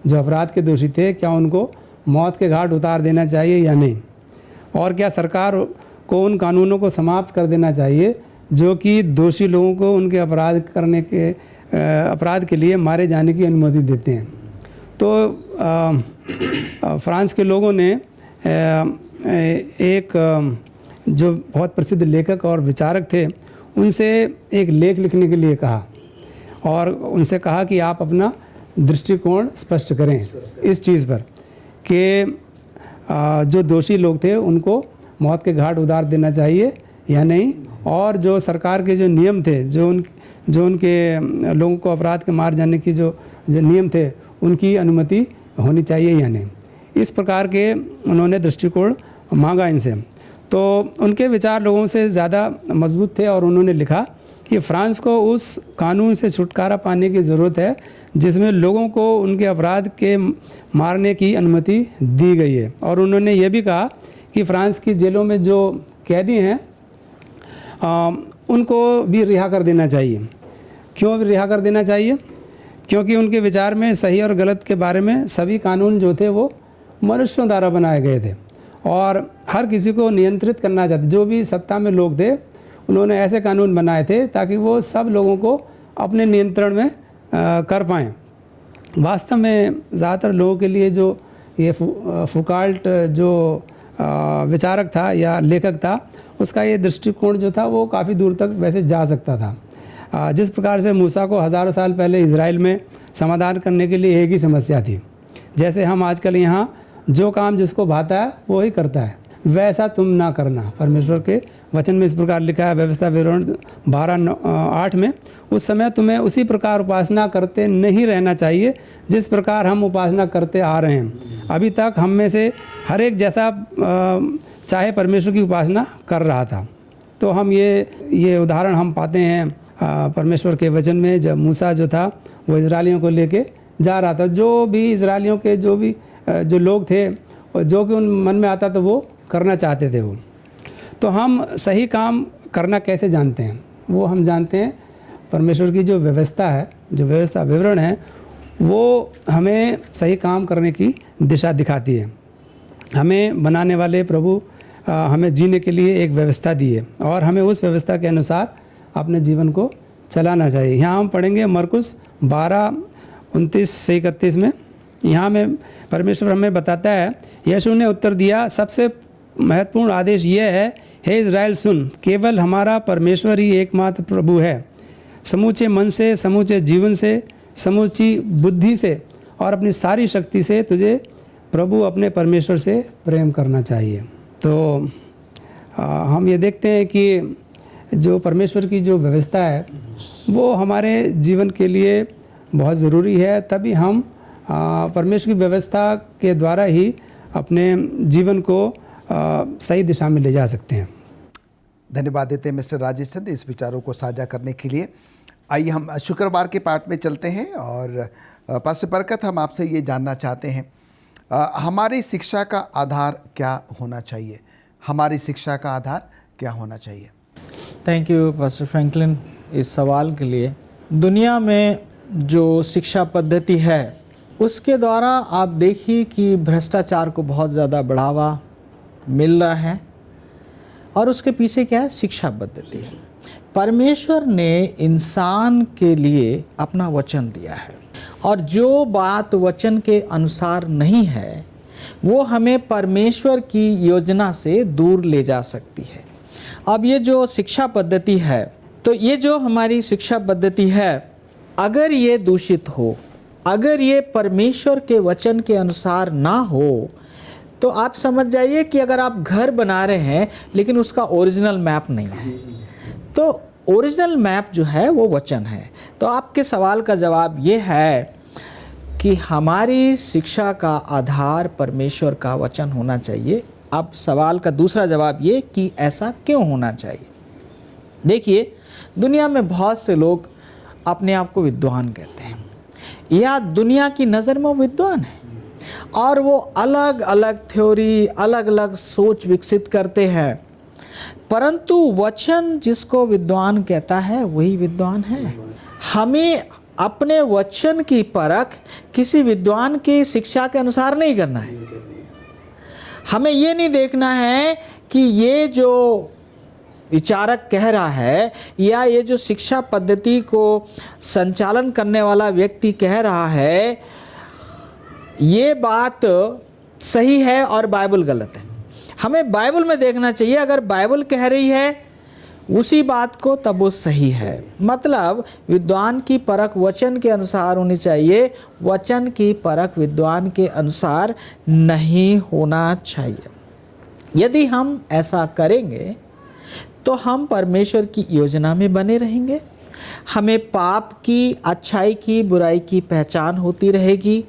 जो अपराध के दोषी थे, क्या उनको मौत के घाट उतार देना चाहिए या नहीं? और क्या सरकार को उन कानूनों को समाप्त कर देना चाहिए जो कि दोषी लोगों को उनके अपराध करने के अपराध के लिए मारे जाने की अनुमति देते हैं। तो फ्रांस के लोगों ने एक जो बहुत प्रसिद्ध लेखक और विचारक थे उनसे एक लेख लिखने के लिए कहा और उनसे कहा कि आप अपना दृष्टिकोण स्पष्ट करें इस चीज़ पर कि जो दोषी लोग थे उनको मौत के घाट उतार देना चाहिए या नहीं, और जो सरकार के जो नियम थे, जो उनके लोगों को अपराध के मार जाने की जो नियम थे उनकी अनुमति होनी चाहिए या नहीं। इस प्रकार के उन्होंने दृष्टिकोण मांगा इनसे। तो उनके विचार लोगों से ज़्यादा मजबूत थे और उन्होंने लिखा कि फ्रांस को उस कानून से छुटकारा पाने की ज़रूरत है जिसमें लोगों को उनके अपराध के मारने की अनुमति दी गई है। और उन्होंने ये भी कहा कि फ्रांस की जेलों में जो कैदी हैं उनको भी रिहा कर देना चाहिए। क्यों रिहा कर देना चाहिए? क्योंकि उनके विचार में सही और गलत के बारे में सभी कानून जो थे वो मनुष्यों द्वारा बनाए गए थे और हर किसी को नियंत्रित करना चाहते। जो भी सत्ता में लोग थे उन्होंने ऐसे कानून बनाए थे ताकि वो सब लोगों को अपने नियंत्रण में कर पाएँ। वास्तव में ज़्यादातर लोगों के लिए जो ये फुकाल्ट जो विचारक था या लेखक था उसका ये दृष्टिकोण जो था वो काफ़ी दूर तक वैसे जा सकता था। जिस प्रकार से मूसा को हज़ारों साल पहले इज़राइल में समाधान करने के लिए एक ही समस्या थी, जैसे हम आजकल यहाँ जो काम जिसको भाता है वो ही करता है, वैसा तुम ना करना। परमेश्वर के वचन में इस प्रकार लिखा है व्यवस्था विवरण 12:8 में, उस समय तुम्हें उसी प्रकार उपासना करते नहीं रहना चाहिए जिस प्रकार हम उपासना करते आ रहे हैं। अभी तक हम में से हर एक जैसा चाहे परमेश्वर की उपासना कर रहा था। तो हम ये उदाहरण हम पाते हैं परमेश्वर के वचन में, जब मूसा जो था वो इजरायलियों को लेके जा रहा था। जो भी इजरायलियों के जो लोग थे जो कि उन मन में आता तो वो करना चाहते थे वो। तो हम सही काम करना कैसे जानते हैं? वो हम जानते हैं परमेश्वर की जो व्यवस्था है, जो व्यवस्था विवरण है, वो हमें सही काम करने की दिशा दिखाती है। हमें बनाने वाले प्रभु हमें जीने के लिए एक व्यवस्था दी है और हमें उस व्यवस्था के अनुसार अपने जीवन को चलाना चाहिए। यहाँ हम पढ़ेंगे मरकुस 12:29 से 31 में। यहाँ में परमेश्वर हमें बताता है, यीशु ने उत्तर दिया, सबसे महत्वपूर्ण आदेश यह है, हे इज़राइल सुन, केवल हमारा परमेश्वर ही एकमात्र प्रभु है। समूचे मन से, समूचे जीवन से, समूची बुद्धि से और अपनी सारी शक्ति से तुझे प्रभु अपने परमेश्वर से प्रेम करना चाहिए। तो हम ये देखते हैं कि जो परमेश्वर की जो व्यवस्था है वो हमारे जीवन के लिए बहुत ज़रूरी है। तभी हम परमेश्वर की व्यवस्था के द्वारा ही अपने जीवन को सही दिशा में ले जा सकते हैं। धन्यवाद देते हैं मिस्टर राजेश चंद्र इस विचारों को साझा करने के लिए। आइए हम शुक्रवार के पाठ में चलते हैं और पास्टर बरकत, हम आपसे ये जानना चाहते हैं हमारी शिक्षा का आधार क्या होना चाहिए? हमारी शिक्षा का आधार क्या होना चाहिए? थैंक यू पास्टर फ्रैंकलिन इस सवाल के लिए। दुनिया में जो शिक्षा पद्धति है उसके द्वारा आप देखिए कि भ्रष्टाचार को बहुत ज़्यादा बढ़ावा मिल रहा है और उसके पीछे क्या है? शिक्षा पद्धति है। परमेश्वर ने इंसान के लिए अपना वचन दिया है और जो बात वचन के अनुसार नहीं है वो हमें परमेश्वर की योजना से दूर ले जा सकती है। अब ये जो शिक्षा पद्धति है, तो ये जो हमारी शिक्षा पद्धति है, अगर ये दूषित हो, अगर ये परमेश्वर के वचन के अनुसार ना हो, तो आप समझ जाइए कि अगर आप घर बना रहे हैं लेकिन उसका ओरिजिनल मैप नहीं है, तो ओरिजिनल मैप जो है वो वचन है। तो आपके सवाल का जवाब ये है कि हमारी शिक्षा का आधार परमेश्वर का वचन होना चाहिए। अब सवाल का दूसरा जवाब ये कि ऐसा क्यों होना चाहिए? देखिए, दुनिया में बहुत से लोग अपने आप को विद्वान कहते हैं या दुनिया की नज़र में वो विद्वान है और वो अलग अलग थ्योरी, अलग अलग सोच विकसित करते हैं, परंतु वचन जिसको विद्वान कहता है वही विद्वान है। हमें अपने वचन की परख किसी विद्वान की शिक्षा के अनुसार नहीं करना है। हमें ये नहीं देखना है कि ये जो विचारक कह रहा है या ये जो शिक्षा पद्धति को संचालन करने वाला व्यक्ति कह रहा है, ये बात सही है और बाइबल गलत है। हमें बाइबल में देखना चाहिए, अगर बाइबल कह रही है उसी बात को, तब वो सही है। मतलब विद्वान की परख वचन के अनुसार होनी चाहिए, वचन की परख विद्वान के अनुसार नहीं होना चाहिए। यदि हम ऐसा करेंगे तो हम परमेश्वर की योजना में बने रहेंगे, हमें पाप की, अच्छाई की, बुराई की पहचान होती रहेगी,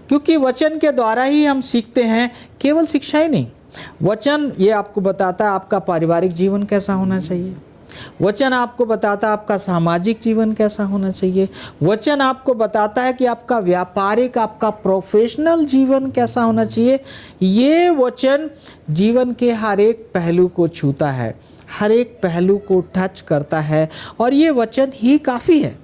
क्योंकि वचन के द्वारा ही हम सीखते हैं। केवल शिक्षा ही नहीं, वचन ये आपको बताता है आपका पारिवारिक जीवन कैसा होना चाहिए, वचन आपको बताता है आपका सामाजिक जीवन कैसा होना चाहिए, वचन आपको बताता है कि आपका व्यापारिक, आपका प्रोफेशनल जीवन कैसा होना चाहिए। ये वचन जीवन के हर एक पहलू को छूता है, हर एक पहलू को टच करता है, और ये वचन ही काफ़ी है।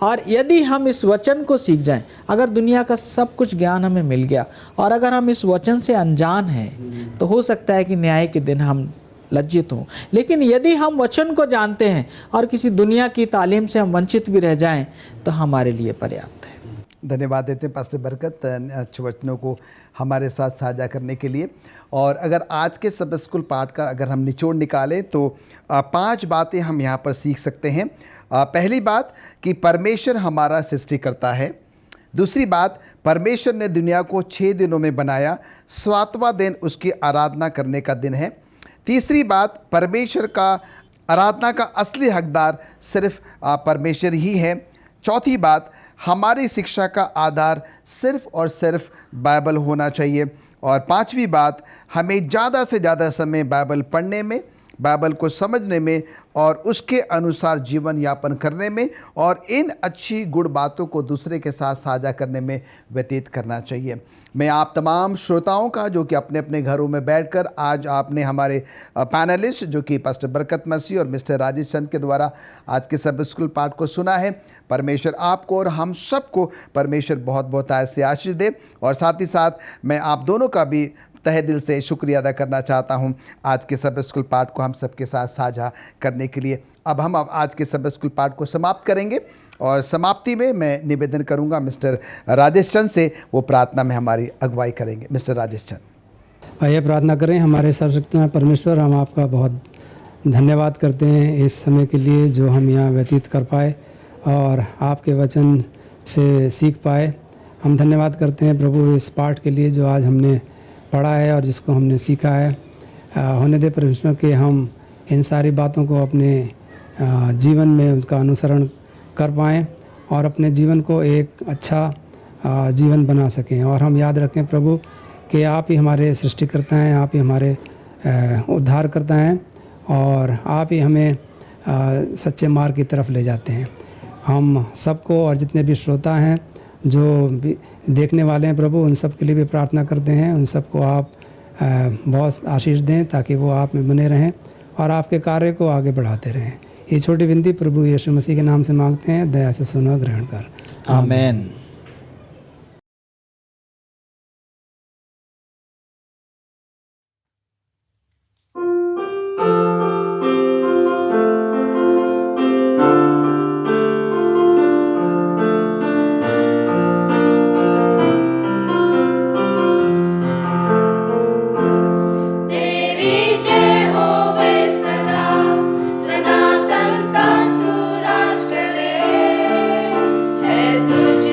और यदि हम इस वचन को सीख जाएं, अगर दुनिया का सब कुछ ज्ञान हमें मिल गया और अगर हम इस वचन से अनजान हैं, तो हो सकता है कि न्याय के दिन हम लज्जित हों। लेकिन यदि हम वचन को जानते हैं और किसी दुनिया की तालीम से हम वंचित भी रह जाएं, तो हमारे लिए पर्याप्त है। धन्यवाद देते हैं पास्टर बरकत अच्छे वचनों को हमारे साथ साझा करने के लिए। और अगर आज के सब स्कूल पाठ का अगर हम निचोड़ निकालें तो 5 बातें हम यहाँ पर सीख सकते हैं। पहली बात कि परमेश्वर हमारा सृष्टिकर्ता है। दूसरी बात, परमेश्वर ने दुनिया को 6 दिनों में बनाया, 7वां दिन उसकी आराधना करने का दिन है। तीसरी बात, परमेश्वर का आराधना का असली हकदार सिर्फ परमेश्वर ही है। चौथी बात, हमारी शिक्षा का आधार सिर्फ और सिर्फ बाइबल होना चाहिए। और 5वीं बात, हमें ज़्यादा से ज़्यादा समय बाइबल पढ़ने में, बाइबल को समझने में और उसके अनुसार जीवन यापन करने में और इन अच्छी गुड बातों को दूसरे के साथ साझा करने में व्यतीत करना चाहिए। मैं आप तमाम श्रोताओं का जो कि अपने अपने घरों में बैठकर आज आपने हमारे पैनलिस्ट जो कि पास्टर बरकत मसीह और मिस्टर राजेश चंद के द्वारा आज के सब स्कूल पाठ को सुना है, परमेश्वर आपको और हम सबको परमेश्वर बहुत बहुत ऐसे आशीष दे। और साथ ही साथ मैं आप दोनों का भी तहे दिल से शुक्रिया अदा करना चाहता हूं आज के सब स्कूल पाठ को हम सबके साथ साझा करने के लिए। अब हम आज के सब स्कूल पाठ को समाप्त करेंगे और समाप्ति में मैं निवेदन करूंगा मिस्टर राजेश चंद से, वो प्रार्थना में हमारी अगुवाई करेंगे। मिस्टर राजेश चंद। आइए प्रार्थना करें। हमारे सर्वशक्तिमान परमेश्वर, हम आपका बहुत धन्यवाद करते हैं इस समय के लिए जो हम यहाँ व्यतीत कर पाए और आपके वचन से सीख पाए। हम धन्यवाद करते हैं प्रभु इस पाठ के लिए जो आज हमने पढ़ा है और जिसको हमने सीखा है। होने दे परमेश्वर के हम इन सारी बातों को अपने जीवन में उसका अनुसरण कर पाएँ और अपने जीवन को एक अच्छा जीवन बना सकें। और हम याद रखें प्रभु कि आप ही हमारे सृष्टिकर्ता हैं, आप ही हमारे उद्धारकर्ता हैं और आप ही हमें सच्चे मार्ग की तरफ ले जाते हैं। हम सबको और जितने भी श्रोता हैं जो भी देखने वाले हैं प्रभु, उन सब के लिए भी प्रार्थना करते हैं। उन सबको आप बहुत आशीष दें ताकि वो आप में बने रहें और आपके कार्य को आगे बढ़ाते रहें। ये छोटी विनती प्रभु यीशु मसीह के नाम से मांगते हैं, दया से सुनो, ग्रहण कर। आमीन। तेरी जय होवे सदा, सनातन का तू राज करे, है तुझ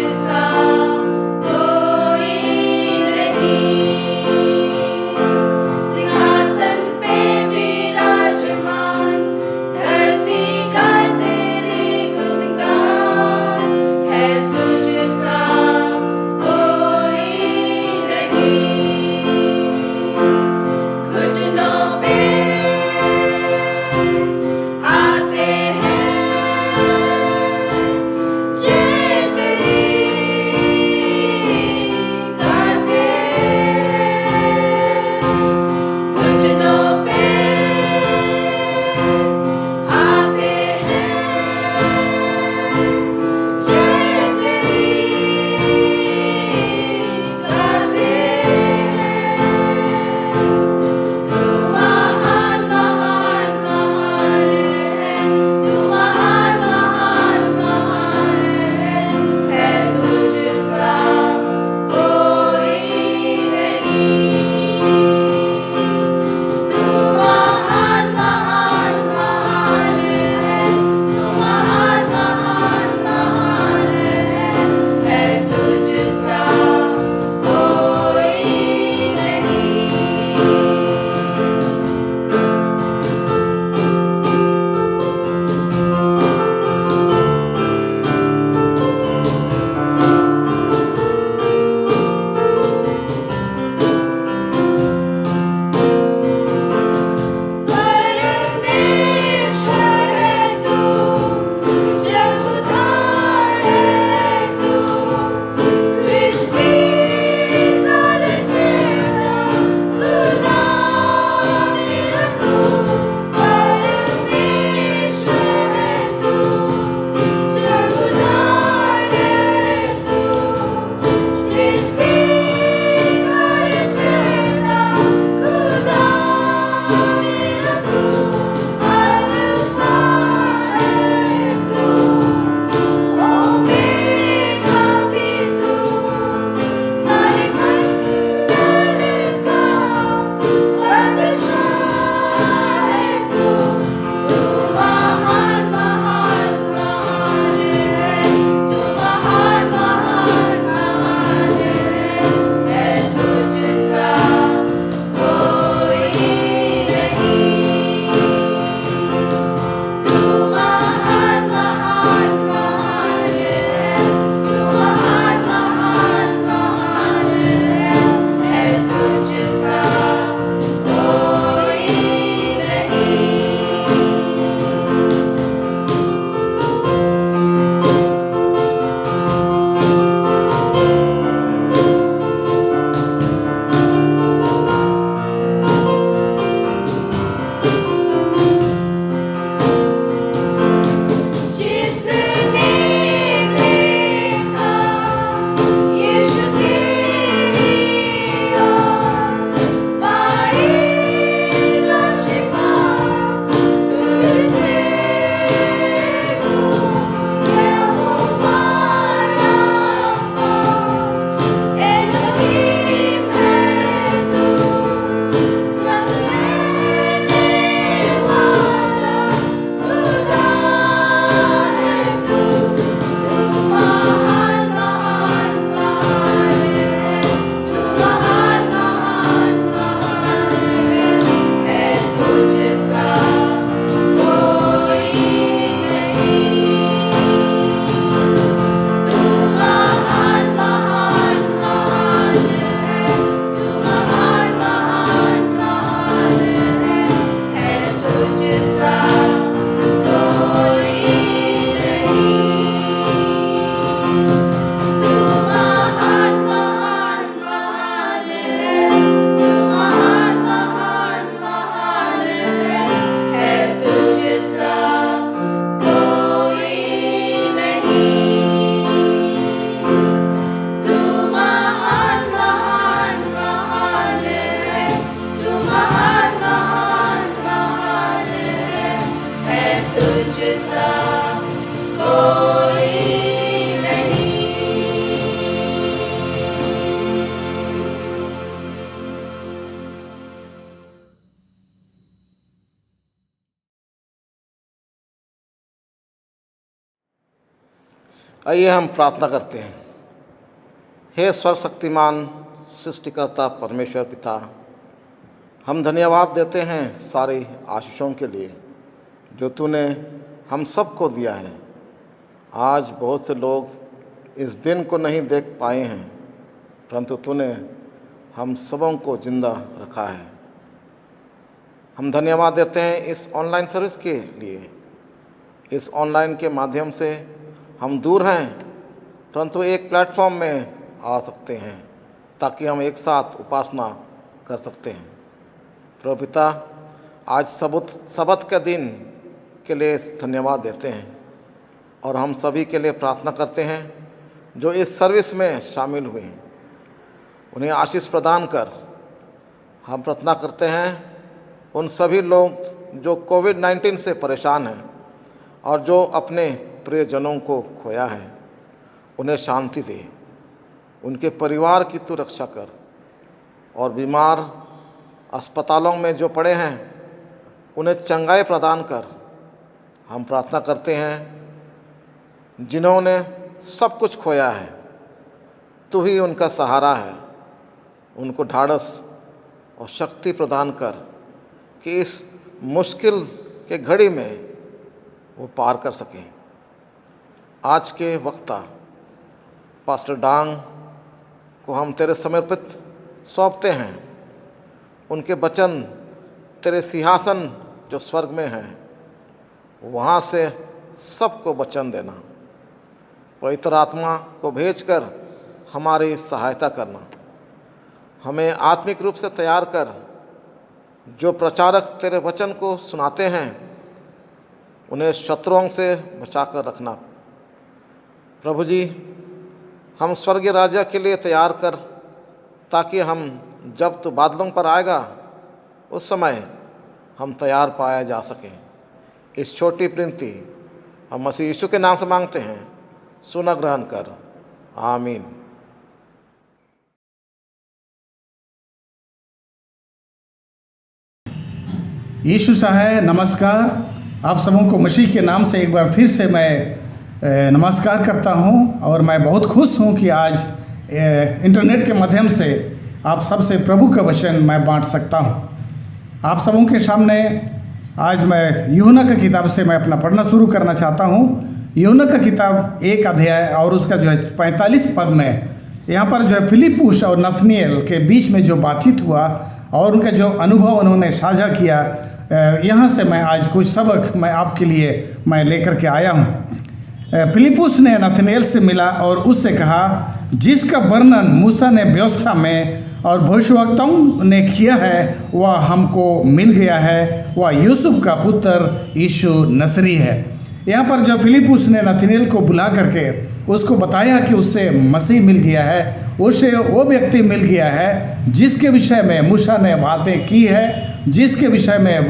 आइए हम प्रार्थना करते हैं। हे सर्वशक्तिमान सृष्टिकर्ता परमेश्वर पिता, हम धन्यवाद देते हैं सारी आशीषों के लिए जो तूने हम सबको दिया है। आज बहुत से लोग इस दिन को नहीं देख पाए हैं, परंतु तूने हम सबों को जिंदा रखा है। हम धन्यवाद देते हैं इस ऑनलाइन सर्विस के लिए। इस ऑनलाइन के माध्यम से हम दूर हैं, परंतु एक प्लेटफॉर्म में आ सकते हैं ताकि हम एक साथ उपासना कर सकते हैं। प्रभु पिता, आज सबत के दिन के लिए धन्यवाद देते हैं और हम सभी के लिए प्रार्थना करते हैं जो इस सर्विस में शामिल हुए हैं, उन्हें आशीष प्रदान कर। हम प्रार्थना करते हैं उन सभी लोग जो कोविड-19 से परेशान हैं और जो अपने प्रियजनों को खोया है, उन्हें शांति दे। उनके परिवार की तू रक्षा कर और बीमार अस्पतालों में जो पड़े हैं उन्हें चंगाई प्रदान कर। हम प्रार्थना करते हैं जिन्होंने सब कुछ खोया है, तू ही उनका सहारा है। उनको ढाढ़स और शक्ति प्रदान कर कि इस मुश्किल के घड़ी में वो पार कर सकें। आज के वक्ता पास्टर डांग को हम तेरे समर्पित सौंपते हैं। उनके वचन तेरे सिंहासन जो स्वर्ग में है वहाँ से सबको वचन देना। पवित्र आत्मा को भेजकर हमारी सहायता करना। हमें आत्मिक रूप से तैयार कर। जो प्रचारक तेरे वचन को सुनाते हैं उन्हें शत्रुओं से बचाकर रखना। प्रभु जी, हम स्वर्गीय राजा के लिए तैयार कर ताकि हम जब तू बादलों पर आएगा उस समय हम तैयार पाया जा सकें। इस छोटी विनती हम मसीह यीशु के नाम से मांगते हैं, सुना ग्रहण कर। आमीन। यीशु साहब नमस्कार। आप सबों को मसीह के नाम से एक बार फिर से मैं नमस्कार करता हूं और मैं बहुत खुश हूं कि आज इंटरनेट के माध्यम से आप सबसे प्रभु का वचन मैं बांट सकता हूं। आप सबों के सामने आज मैं यूहन्ना की किताब से मैं अपना पढ़ना शुरू करना चाहता हूं। यूहन्ना की किताब 1 अध्याय और उसका जो है 45 पद में यहाँ पर जो है फिलिपुस और नथनिएल के बीच में जो बातचीत हुआ और उनका जो अनुभव उन्होंने साझा किया, यहाँ से मैं आज कुछ सबक मैं आपके लिए मैं लेकर के आया हूँ। फिलिपुस ने नथनिएल से मिला और उससे कहा, जिसका वर्णन मूसा ने व्यवस्था में और भविष्यवक्ताओं ने किया है वह हमको मिल गया है, वह यूसुफ का पुत्र यीशु नसरी है। यहाँ पर जो फिलिपुस ने नथनिएल को बुला करके उसको बताया कि उससे मसीह मिल गया है, उससे वो व्यक्ति मिल गया है जिसके विषय में मूसा ने बातें की है, जिसके विषय में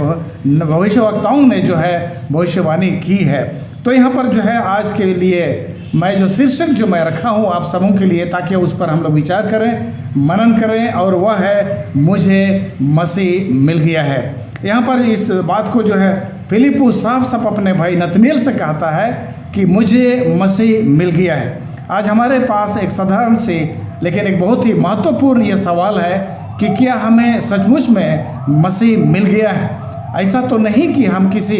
भविष्यवक्ताओं ने जो है भविष्यवाणी की है। तो यहाँ पर जो है आज के लिए मैं जो शीर्षक जो मैं रखा हूँ आप सबों के लिए, ताकि उस पर हम लोग विचार करें, मनन करें, और वह है मुझे मसीह मिल गया है। यहाँ पर इस बात को जो है फिलिपुस साफ साफ अपने भाई नथनिएल से कहता है कि मुझे मसीह मिल गया है। आज हमारे पास एक साधारण सी लेकिन एक बहुत ही महत्वपूर्ण ये सवाल है कि क्या हमें सचमुच में मसीह मिल गया है। ऐसा तो नहीं कि हम किसी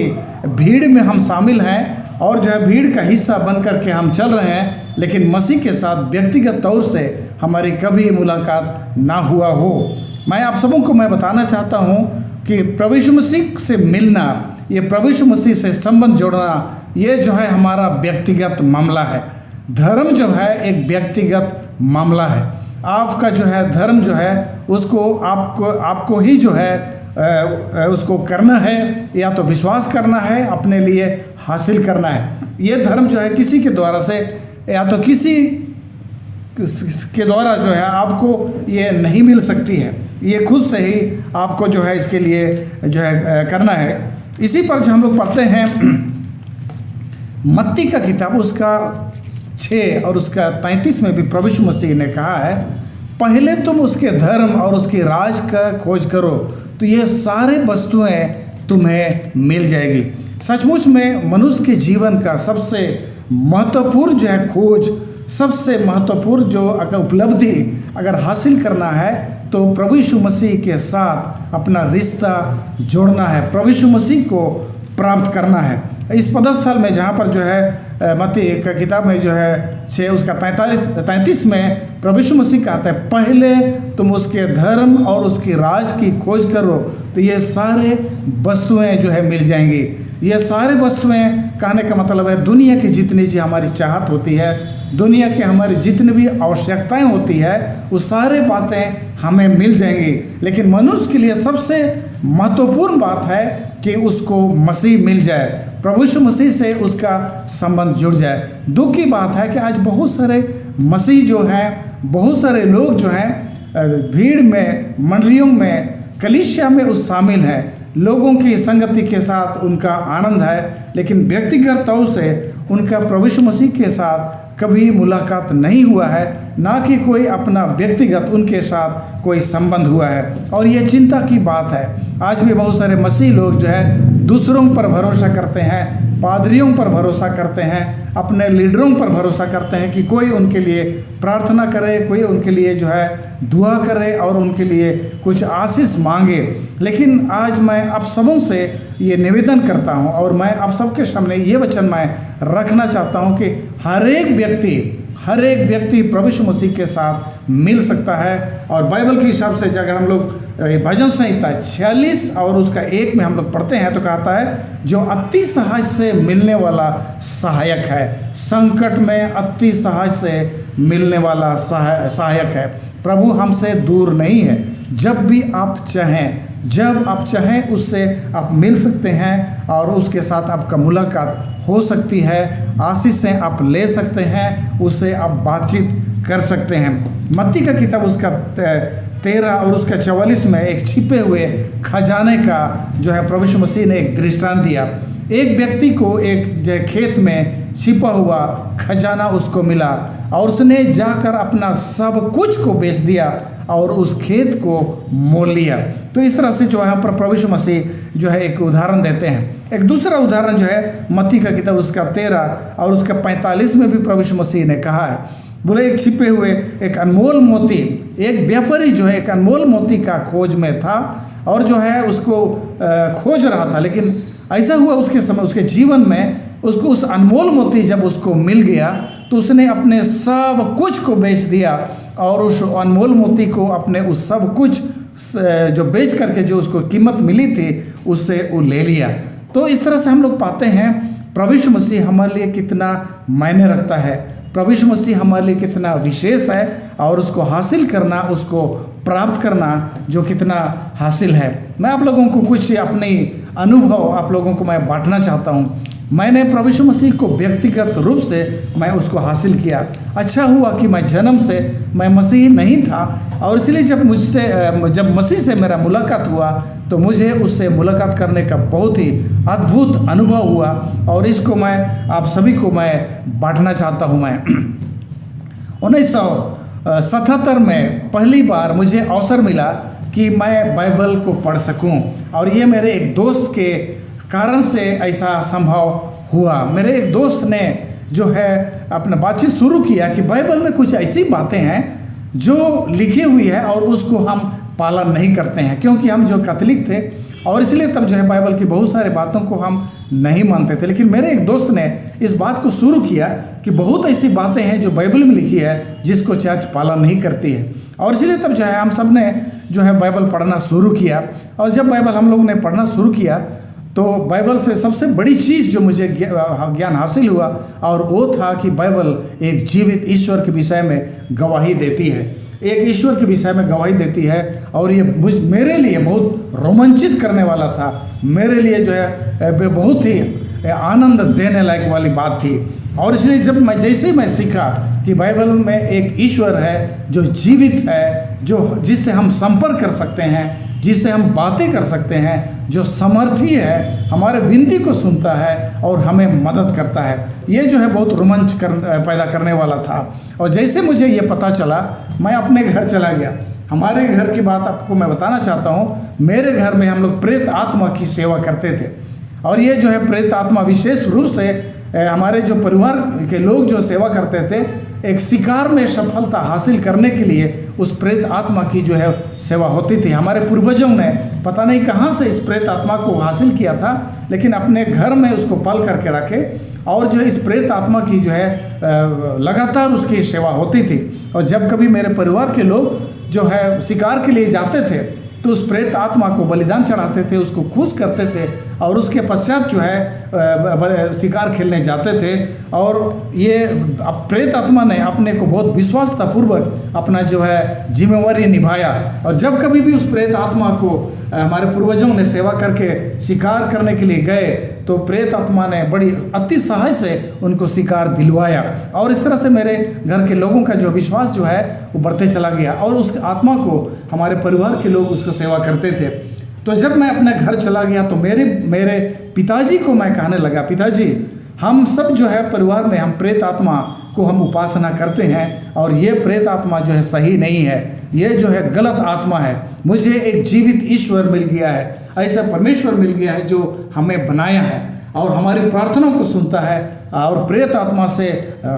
भीड़ में हम शामिल हैं और जो है भीड़ का हिस्सा बन करके हम चल रहे हैं, लेकिन मसीह के साथ व्यक्तिगत तौर से हमारी कभी मुलाकात ना हुआ हो। मैं आप सबों को मैं बताना चाहता हूँ कि प्रभु यीशु मसीह से मिलना, ये प्रभु यीशु मसीह से संबंध जोड़ना, ये जो है हमारा व्यक्तिगत मामला है। धर्म जो है एक व्यक्तिगत मामला है। आपका जो है धर्म जो है उसको आपको ही जो है उसको करना है, या तो विश्वास करना है, अपने लिए हासिल करना है। ये धर्म जो है किसी के द्वारा से या तो किसी के द्वारा जो है आपको ये नहीं मिल सकती है। ये खुद से ही आपको जो है इसके लिए जो है करना है। इसी पर जो हम लोग पढ़ते हैं मत्ती का किताब उसका 6 और उसका 33 में भी प्रभु यीशु मसीह ने कहा है, पहले तुम उसके धर्म और उसके राज का खोज करो तो ये सारे वस्तुएं तुम्हें मिल जाएगी। सचमुच में मनुष्य के जीवन का सबसे महत्वपूर्ण जो है खोज, सबसे महत्वपूर्ण जो अगर उपलब्धि अगर हासिल करना है तो प्रभु यीशु मसीह के साथ अपना रिश्ता जोड़ना है, प्रभु यीशु मसीह को प्राप्त करना है। इस पदस्थल में जहाँ पर जो है मत्ती का किताब में जो है 6 उसका 33 में प्रभु यीशु मसीह कहता है, पहले तुम उसके धर्म और उसकी राज की खोज करो तो ये सारे वस्तुएं जो है मिल जाएंगी। ये सारे वस्तुएं कहने का मतलब है दुनिया की जितनी जी हमारी चाहत होती है, दुनिया के हमारी जितनी भी आवश्यकताएं होती है, वो सारे बातें हमें मिल जाएंगी। लेकिन मनुष्य के लिए सबसे महत्वपूर्ण बात है कि उसको मसीह मिल जाए, प्रभु यीशु मसीह से उसका संबंध जुड़ जाए। दुख की बात है कि आज बहुत सारे मसीह जो हैं, बहुत सारे लोग जो हैं भीड़ में, मंडलियों में, कलीसिया में उस शामिल हैं, लोगों की संगति के साथ उनका आनंद है, लेकिन व्यक्तिगत तौर से उनका प्रभु यीशु मसीह के साथ कभी मुलाकात नहीं हुआ है, ना कि कोई अपना व्यक्तिगत उनके साथ कोई संबंध हुआ है। और ये चिंता की बात है, आज भी बहुत सारे मसीह लोग जो है दूसरों पर भरोसा करते हैं, पादरियों पर भरोसा करते हैं, अपने लीडरों पर भरोसा करते हैं कि कोई उनके लिए प्रार्थना करे, कोई उनके लिए जो है दुआ करे और उनके लिए कुछ आशीष मांगे। लेकिन आज मैं आप सबों से ये निवेदन करता हूँ और मैं आप सबके सामने ये वचन मैं रखना चाहता हूँ कि हर एक व्यक्ति प्रभु यीशु मसीह के साथ मिल सकता है। और बाइबल के हिसाब से अगर हम लोग भजन संहिता 46 और उसका 1 में हम लोग पढ़ते हैं तो कहता है, जो अति सहज से मिलने वाला सहायक है, संकट में अति सहज से मिलने वाला सहायक है। प्रभु हमसे दूर नहीं है, जब भी आप चाहें उससे आप मिल सकते हैं और उसके साथ आपका मुलाकात हो सकती है, आशीष से आप ले सकते हैं, उससे आप बातचीत कर सकते हैं। मत्ती का किताब उसका 13 और उसका 44 में एक छिपे हुए खजाने का जो है प्रभु यीशु मसीह ने एक दृष्टांत दिया। एक व्यक्ति को एक जो खेत में छिपा हुआ खजाना उसको मिला और उसने जाकर अपना सब कुछ को बेच दिया और उस खेत को मोल लिया। तो इस तरह से जो यहाँ पर प्रभु यीशु मसीह जो है एक उदाहरण देते हैं। एक दूसरा उदाहरण जो है मत्ती का किताब उसका 13 और उसका 45 में भी प्रभु यीशु मसीह ने कहा है, बोले एक छिपे हुए एक अनमोल मोती, एक व्यापारी जो है एक अनमोल मोती का खोज में था और जो है उसको खोज रहा था। लेकिन ऐसा हुआ उसके जीवन में उसको उस अनमोल मोती जब उसको मिल गया तो उसने अपने सब कुछ को बेच दिया और उस अनमोल मोती को अपने उस सब कुछ जो बेच करके जो उसको कीमत मिली थी उससे वो ले लिया। तो इस तरह से हम लोग पाते हैं प्रभु यीशु मसीह हमारे लिए कितना मायने रखता है, प्रभु यीशु मसीह हमारे लिए कितना विशेष है और उसको हासिल करना, उसको प्राप्त करना जो कितना हासिल है। मैं आप लोगों को कुछ अपनी अनुभव आप लोगों को मैं बांटना चाहता हूँ। मैंने प्रभु यीशु मसीह को व्यक्तिगत रूप से मैं उसको हासिल किया। अच्छा हुआ कि मैं जन्म से मैं मसीही नहीं था और इसलिए जब मसीह से मेरा मुलाकात हुआ तो मुझे उससे मुलाकात करने का बहुत ही अद्भुत अनुभव हुआ और इसको मैं आप सभी को मैं बांटना चाहता हूँ। मैं 1977 में पहली बार मुझे अवसर मिला कि मैं बाइबल को पढ़ सकूं और ये मेरे एक दोस्त के कारण से ऐसा संभव हुआ। मेरे एक दोस्त ने जो है अपना बातचीत शुरू किया कि बाइबल में कुछ ऐसी बातें हैं जो लिखी हुई है और उसको हम पालन नहीं करते हैं, क्योंकि हम जो कैथोलिक थे और इसलिए तब जो है बाइबल की बहुत सारी बातों को हम नहीं मानते थे। लेकिन मेरे एक दोस्त ने इस बात को शुरू किया कि बहुत ऐसी बातें हैं जो बाइबल में लिखी है जिसको चर्च पालन नहीं करती है और इसलिए तब जो है हम सब ने जो है बाइबल पढ़ना शुरू किया। और जब बाइबल हम लोगों ने पढ़ना शुरू किया तो बाइबल से सबसे बड़ी चीज़ जो मुझे ज्ञान हासिल हुआ और वो था कि बाइबल एक जीवित ईश्वर के विषय में गवाही देती है, एक ईश्वर के विषय में गवाही देती है। और ये मेरे लिए बहुत रोमांचित करने वाला था, मेरे लिए जो है बहुत ही आनंद देने लायक वाली बात थी। और इसलिए जब मैं सीखा कि बाइबल में एक ईश्वर है जो जीवित है, जिससे हम संपर्क कर सकते हैं, जिससे हम बातें कर सकते हैं, जो समर्थी है, हमारे विनती को सुनता है और हमें मदद करता है, ये जो है बहुत रोमांच पैदा करने वाला था। और जैसे मुझे ये पता चला मैं अपने घर चला गया। हमारे घर की बात आपको मैं बताना चाहता हूँ। मेरे घर में हम लोग प्रेत आत्मा की सेवा करते थे। और ये जो है प्रेत आत्मा विशेष रूप से हमारे जो परिवार के लोग जो सेवा करते थे, एक शिकार में सफलता हासिल करने के लिए उस प्रेत आत्मा की जो है सेवा होती थी। हमारे पूर्वजों ने पता नहीं कहाँ से इस प्रेत आत्मा को हासिल किया था, लेकिन अपने घर में उसको पाल करके रखे और जो इस प्रेत आत्मा की जो है लगातार उसकी सेवा होती थी। और जब कभी मेरे परिवार के लोग जो है शिकार के लिए जाते थे तो उस प्रेत आत्मा को बलिदान चढ़ाते थे, उसको खुश करते थे और उसके पश्चात जो है शिकार खेलने जाते थे। और ये प्रेत आत्मा ने अपने को बहुत विश्वासतापूर्वक अपना जो है जिम्मेवारी निभाया। और जब कभी भी उस प्रेत आत्मा को हमारे पूर्वजों ने सेवा करके शिकार करने के लिए गए तो प्रेत आत्मा ने बड़ी अति सहज से उनको शिकार दिलवाया। और इस तरह से मेरे घर के लोगों का जो विश्वास जो है वो बढ़ते चला गया और उस आत्मा को हमारे परिवार के लोग उसका सेवा करते थे। तो जब मैं अपने घर चला गया तो मेरे पिताजी को मैं कहने लगा, पिताजी हम सब जो है परिवार में हम प्रेत आत्मा को हम उपासना करते हैं और ये प्रेत आत्मा जो है सही नहीं है, ये जो है गलत आत्मा है। मुझे एक जीवित ईश्वर मिल गया है, ऐसा परमेश्वर मिल गया है जो हमें बनाया है और हमारी प्रार्थनाओं को सुनता है और प्रेत आत्मा से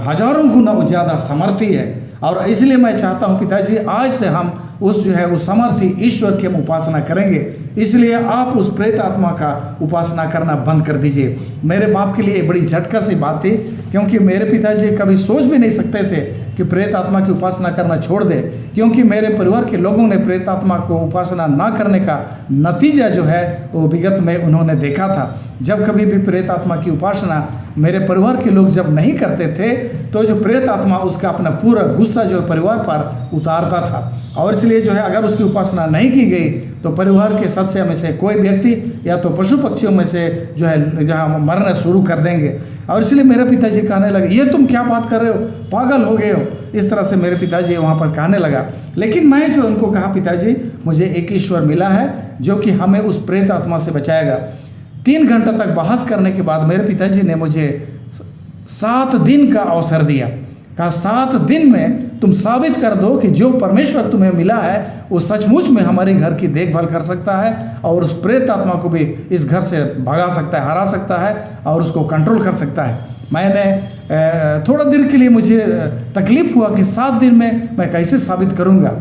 हजारों गुना ज़्यादा समर्थी है। और इसलिए मैं चाहता हूँ पिताजी आज से हम उस जो है उस समर्थी ईश्वर की हम उपासना करेंगे, इसलिए आप उस प्रेत आत्मा का उपासना करना बंद कर दीजिए। मेरे बाप के लिए बड़ी झटका सी बात थी, क्योंकि मेरे पिताजी कभी सोच भी नहीं सकते थे कि प्रेत आत्मा की उपासना करना छोड़ दे, क्योंकि मेरे परिवार के लोगों ने प्रेत आत्मा को उपासना ना करने का नतीजा जो है वो विगत में उन्होंने देखा था। जब कभी भी प्रेत आत्मा की उपासना मेरे परिवार के लोग जब नहीं करते थे तो जो प्रेत आत्मा उसका अपना पूरा गुस्सा जो परिवार पर उतारता था। और इसलिए जो है अगर उसकी उपासना नहीं की गई तो परिवार के सदस्य में से कोई व्यक्ति या तो पशु पक्षियों में से जो है जहाँ मरना शुरू कर देंगे। और इसलिए मेरे पिताजी कहने लगे, ये तुम क्या बात कर रहे हो, पागल हो गए हो। इस तरह से मेरे पिताजी वहाँ पर कहने लगा। लेकिन मैं जो उनको कहा, पिताजी मुझे एक ईश्वर मिला है जो कि हमें उस प्रेत आत्मा से बचाएगा। 3 घंटा तक बहस करने के बाद मेरे पिताजी ने मुझे 7 दिन का अवसर दिया। कहा 7 दिन में तुम साबित कर दो कि जो परमेश्वर तुम्हें मिला है वो सचमुच में हमारे घर की देखभाल कर सकता है और उस प्रेत आत्मा को भी इस घर से भगा सकता है, हरा सकता है और उसको कंट्रोल कर सकता है। मैंने थोड़ा देर के लिए मुझे तकलीफ हुआ कि 7 दिन में मैं कैसे साबित करूँगा,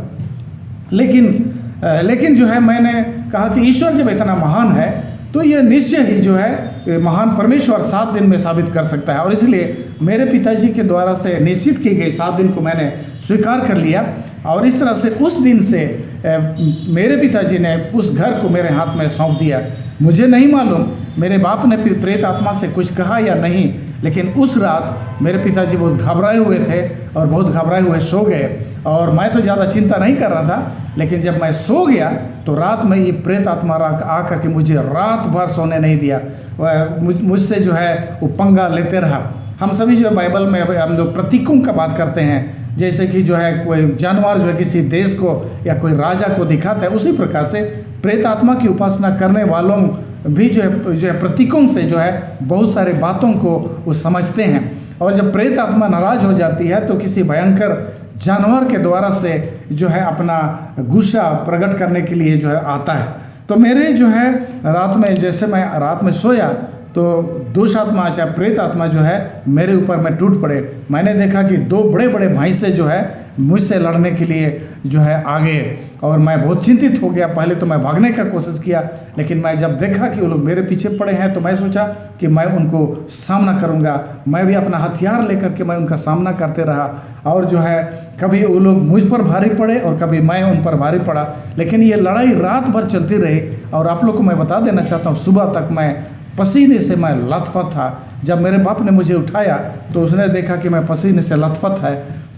लेकिन जो है मैंने कहा कि ईश्वर जब इतना महान है तो ये निश्चय ही जो है महान परमेश्वर 7 दिन में साबित कर सकता है। और इसलिए मेरे पिताजी के द्वारा से निश्चित की गई 7 दिन को मैंने स्वीकार कर लिया। और इस तरह से उस दिन से मेरे पिताजी ने उस घर को मेरे हाथ में सौंप दिया। मुझे नहीं मालूम मेरे बाप ने प्रेत आत्मा से कुछ कहा या नहीं, लेकिन उस रात मेरे पिताजी बहुत घबराए हुए थे और बहुत घबराए हुए सो गए। और मैं तो ज़्यादा चिंता नहीं कर रहा था, लेकिन जब मैं सो गया तो रात में ये प्रेत आत्मा आकर के मुझे रात भर सोने नहीं दिया, मुझसे जो है वो पंगा लेते रहा। हम सभी जो बाइबल में हम लोग प्रतीकों का बात करते हैं, जैसे कि जो है कोई जानवर जो है किसी देश को या कोई राजा को दिखाता है, उसी प्रकार से प्रेत आत्मा की उपासना करने वालों भी जो है प्रतीकों से जो है बहुत सारे बातों को वो समझते हैं। और जब प्रेत आत्मा नाराज हो जाती है तो किसी भयंकर जानवर के द्वारा से जो है अपना गुस्सा प्रकट करने के लिए जो है आता है। तो मेरे जो है रात में जैसे मैं रात में सोया तो दुष्ट आत्मा चाहे प्रेत आत्मा जो है मेरे ऊपर में टूट पड़े। मैंने देखा कि 2 बड़े बड़े भैंसे जो है मुझसे लड़ने के लिए जो है आ गए और मैं बहुत चिंतित हो गया। पहले तो मैं भागने का कोशिश किया, लेकिन मैं जब देखा कि वो लोग मेरे पीछे पड़े हैं तो मैं सोचा कि मैं उनको सामना करूंगा। मैं भी अपना हथियार लेकर के मैं उनका सामना करते रहा और जो है कभी वो लोग मुझ पर भारी पड़े और कभी मैं उन पर भारी पड़ा। लेकिन ये लड़ाई रात भर चलती रही और आप लोग को मैं बता देना चाहता हूँ, सुबह तक मैं पसीने से मैं लथपथ था। जब मेरे बाप ने मुझे उठाया तो उसने देखा कि मैं पसीने से लथपथ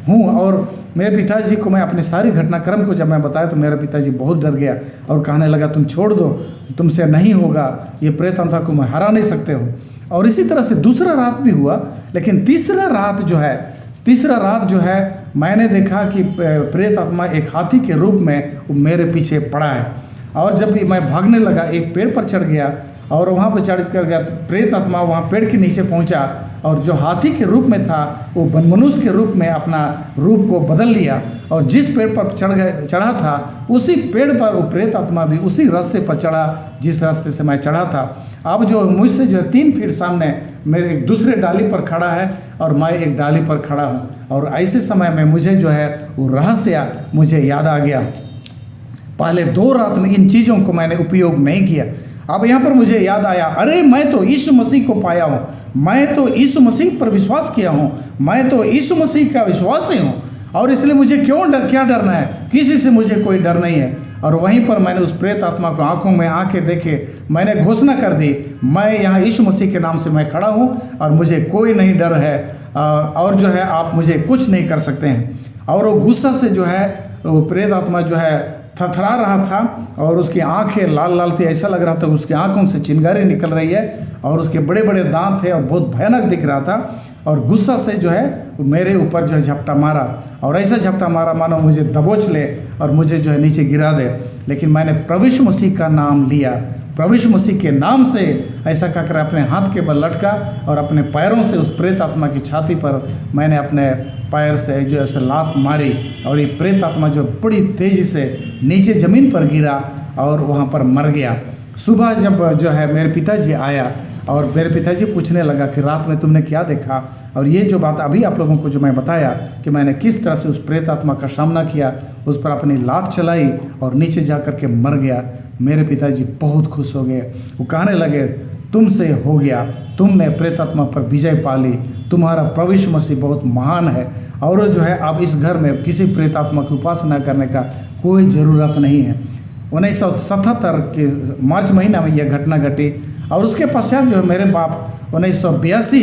हूँ। और मेरे पिताजी को मैं अपनी सारी घटनाक्रम को जब मैं बताया तो मेरा पिताजी बहुत डर गया और कहने लगा, तुम छोड़ दो, तुमसे नहीं होगा, ये प्रेत आत्मा को मैं हरा नहीं सकते हो। और इसी तरह से दूसरा रात भी हुआ, लेकिन तीसरा रात जो है मैंने देखा कि प्रेत आत्मा एक हाथी के रूप में मेरे पीछे पड़ा है। और जब मैं भागने लगा एक पेड़ पर चढ़ गया और वहाँ पर चढ़ कर गया। प्रेत आत्मा वहाँ पेड़ के नीचे पहुँचा और जो हाथी के रूप में था वो मनुष्य के रूप में अपना रूप को बदल लिया और जिस पेड़ पर चढ़ा था उसी पेड़ पर वो प्रेत आत्मा भी उसी रास्ते पर चढ़ा जिस रास्ते से मैं चढ़ा था। अब जो मुझसे जो 3 फीट सामने मेरे एक दूसरे डाली पर खड़ा है और मैं एक डाली पर खड़ा हूँ। और ऐसे समय में मुझे जो है वो रहस्य मुझे याद आ गया। पहले 2 रात में इन चीज़ों को मैंने उपयोग नहीं किया। अब यहाँ पर मुझे याद आया, अरे मैं तो यीशु मसीह को पाया हूँ, मैं तो यीशु मसीह पर विश्वास किया हूँ, मैं तो यीशु मसीह का विश्वासी हूँ और इसलिए मुझे क्या डरना है, किसी से मुझे कोई डर नहीं है। और वहीं पर मैंने उस प्रेत आत्मा को आंखों में आंखें देखे मैंने घोषणा कर दी, मैं यहाँ यीशु मसीह के नाम से मैं खड़ा हूँ और मुझे कोई नहीं डर है और जो है आप मुझे कुछ नहीं कर सकते हैं। और वो गुस्सा से जो है वो प्रेत आत्मा जो है थरथरा रहा था और उसकी आंखें लाल लाल थी, ऐसा लग रहा था उसकी आंखों से चिंगारी निकल रही है और उसके बड़े बड़े दांत थे और बहुत भयानक दिख रहा था। और गुस्सा से जो है मेरे ऊपर जो है झपटा मारा और ऐसा झपटा मारा मानो मुझे दबोच ले और मुझे जो है नीचे गिरा दे। लेकिन मैंने प्रभु यीशु मसीह का नाम लिया, प्रभु यीशु मसीह के नाम से ऐसा कहकर अपने हाथ के बल लटका और अपने पैरों से उस प्रेत आत्मा की छाती पर मैंने अपने पैर से जो ऐसे लात मारी और ये प्रेत आत्मा जो बड़ी तेज़ी से नीचे ज़मीन पर गिरा और वहाँ पर मर गया। सुबह जब जो है मेरे पिताजी आया और मेरे पिताजी पूछने लगा कि रात में तुमने क्या देखा, और ये जो बात अभी आप लोगों को जो मैं बताया कि मैंने किस तरह से उस प्रेत आत्मा का सामना किया, उस पर अपनी लात चलाई और नीचे जा कर के मर गया। मेरे पिताजी बहुत खुश हो गए। वो कहने लगे तुमसे हो गया, तुमने प्रेत आत्मा पर विजय पा ली, तुम्हारा प्रभु यीशु मसीह बहुत महान है और जो है अब इस घर में किसी प्रेत आत्मा की उपासना करने का कोई ज़रूरत नहीं है। 1977 के मार्च महीना में यह घटना घटी और उसके पश्चात जो है मेरे बाप 1982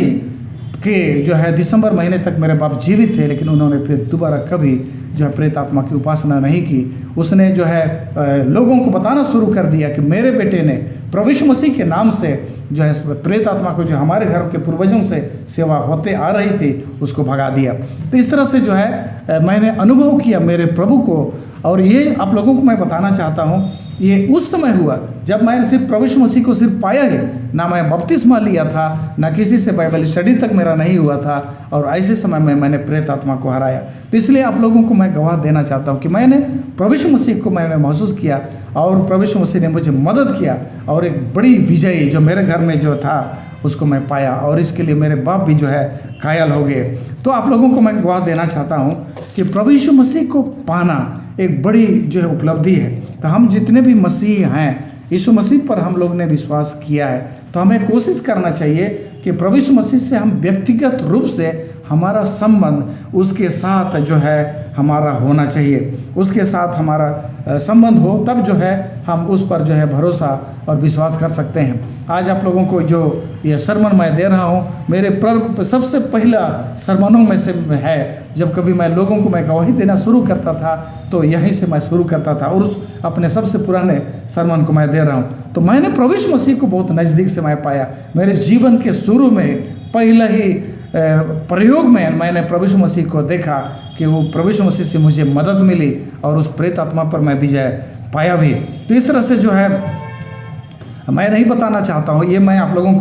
के जो है दिसंबर महीने तक मेरे बाप जीवित थे, लेकिन उन्होंने फिर दोबारा कभी जो है प्रेत आत्मा की उपासना नहीं की। उसने जो है लोगों को बताना शुरू कर दिया कि मेरे बेटे ने प्रभु यीशु मसीह के नाम से जो है प्रेत आत्मा को जो हमारे घर के पूर्वजों से सेवा होते आ रही थी उसको भगा दिया। तो इस तरह से जो है मैंने अनुभव किया मेरे प्रभु को। और ये आप लोगों को मैं बताना चाहता हूँ, ये उस समय हुआ जब मैं सिर्फ प्रभु यीशु मसीह को सिर्फ पाया ही, ना मैं बपतिस्मा लिया था, ना किसी से बाइबल स्टडी तक मेरा नहीं हुआ था और ऐसे समय में मैंने प्रेत आत्मा को हराया। तो इसलिए आप लोगों को मैं गवाह देना चाहता हूँ कि मैंने प्रभु यीशु मसीह को मैंने महसूस किया और प्रभु यीशु मसीह ने मुझे मदद किया और एक बड़ी विजय जो मेरे घर में जो था उसको मैं पाया और इसके लिए मेरे बाप भी जो है कायल हो गए। तो आप लोगों को मैं गवाह देना चाहता हूँ कि प्रभु यीशु मसीह को पाना एक बड़ी जो है उपलब्धि है। तो हम जितने भी मसीह हैं, यीशु मसीह पर हम लोग ने विश्वास किया है, तो हमें कोशिश करना चाहिए कि प्रभु यीशु मसीह से हम व्यक्तिगत रूप से हमारा संबंध उसके साथ जो है हमारा होना चाहिए, उसके साथ हमारा संबंध हो, तब जो है हम उस पर जो है भरोसा और विश्वास कर सकते हैं। आज आप लोगों को जो ये सरमन मैं दे रहा हूँ मेरे सबसे पहला सरमनों में से है। जब कभी मैं लोगों को मैं गवाही देना शुरू करता था तो यहीं से मैं शुरू करता था और उस अपने सबसे पुराने सरमन को मैं दे रहा हूँ। तो मैंने प्रभु यीशु मसीह को बहुत नज़दीक से मैं पाया। मेरे जीवन के शुरू में पहले ही प्रयोग में मैंने प्रभु यीशु मसीह को देखा कि वो प्रभु यीशु मसीह से मुझे मदद मिली और उस प्रेत आत्मा पर मैं विजय पाया भी। तो इस तरह से जो है मैं नहीं बताना चाहता हूँ, ये मैं आप लोगों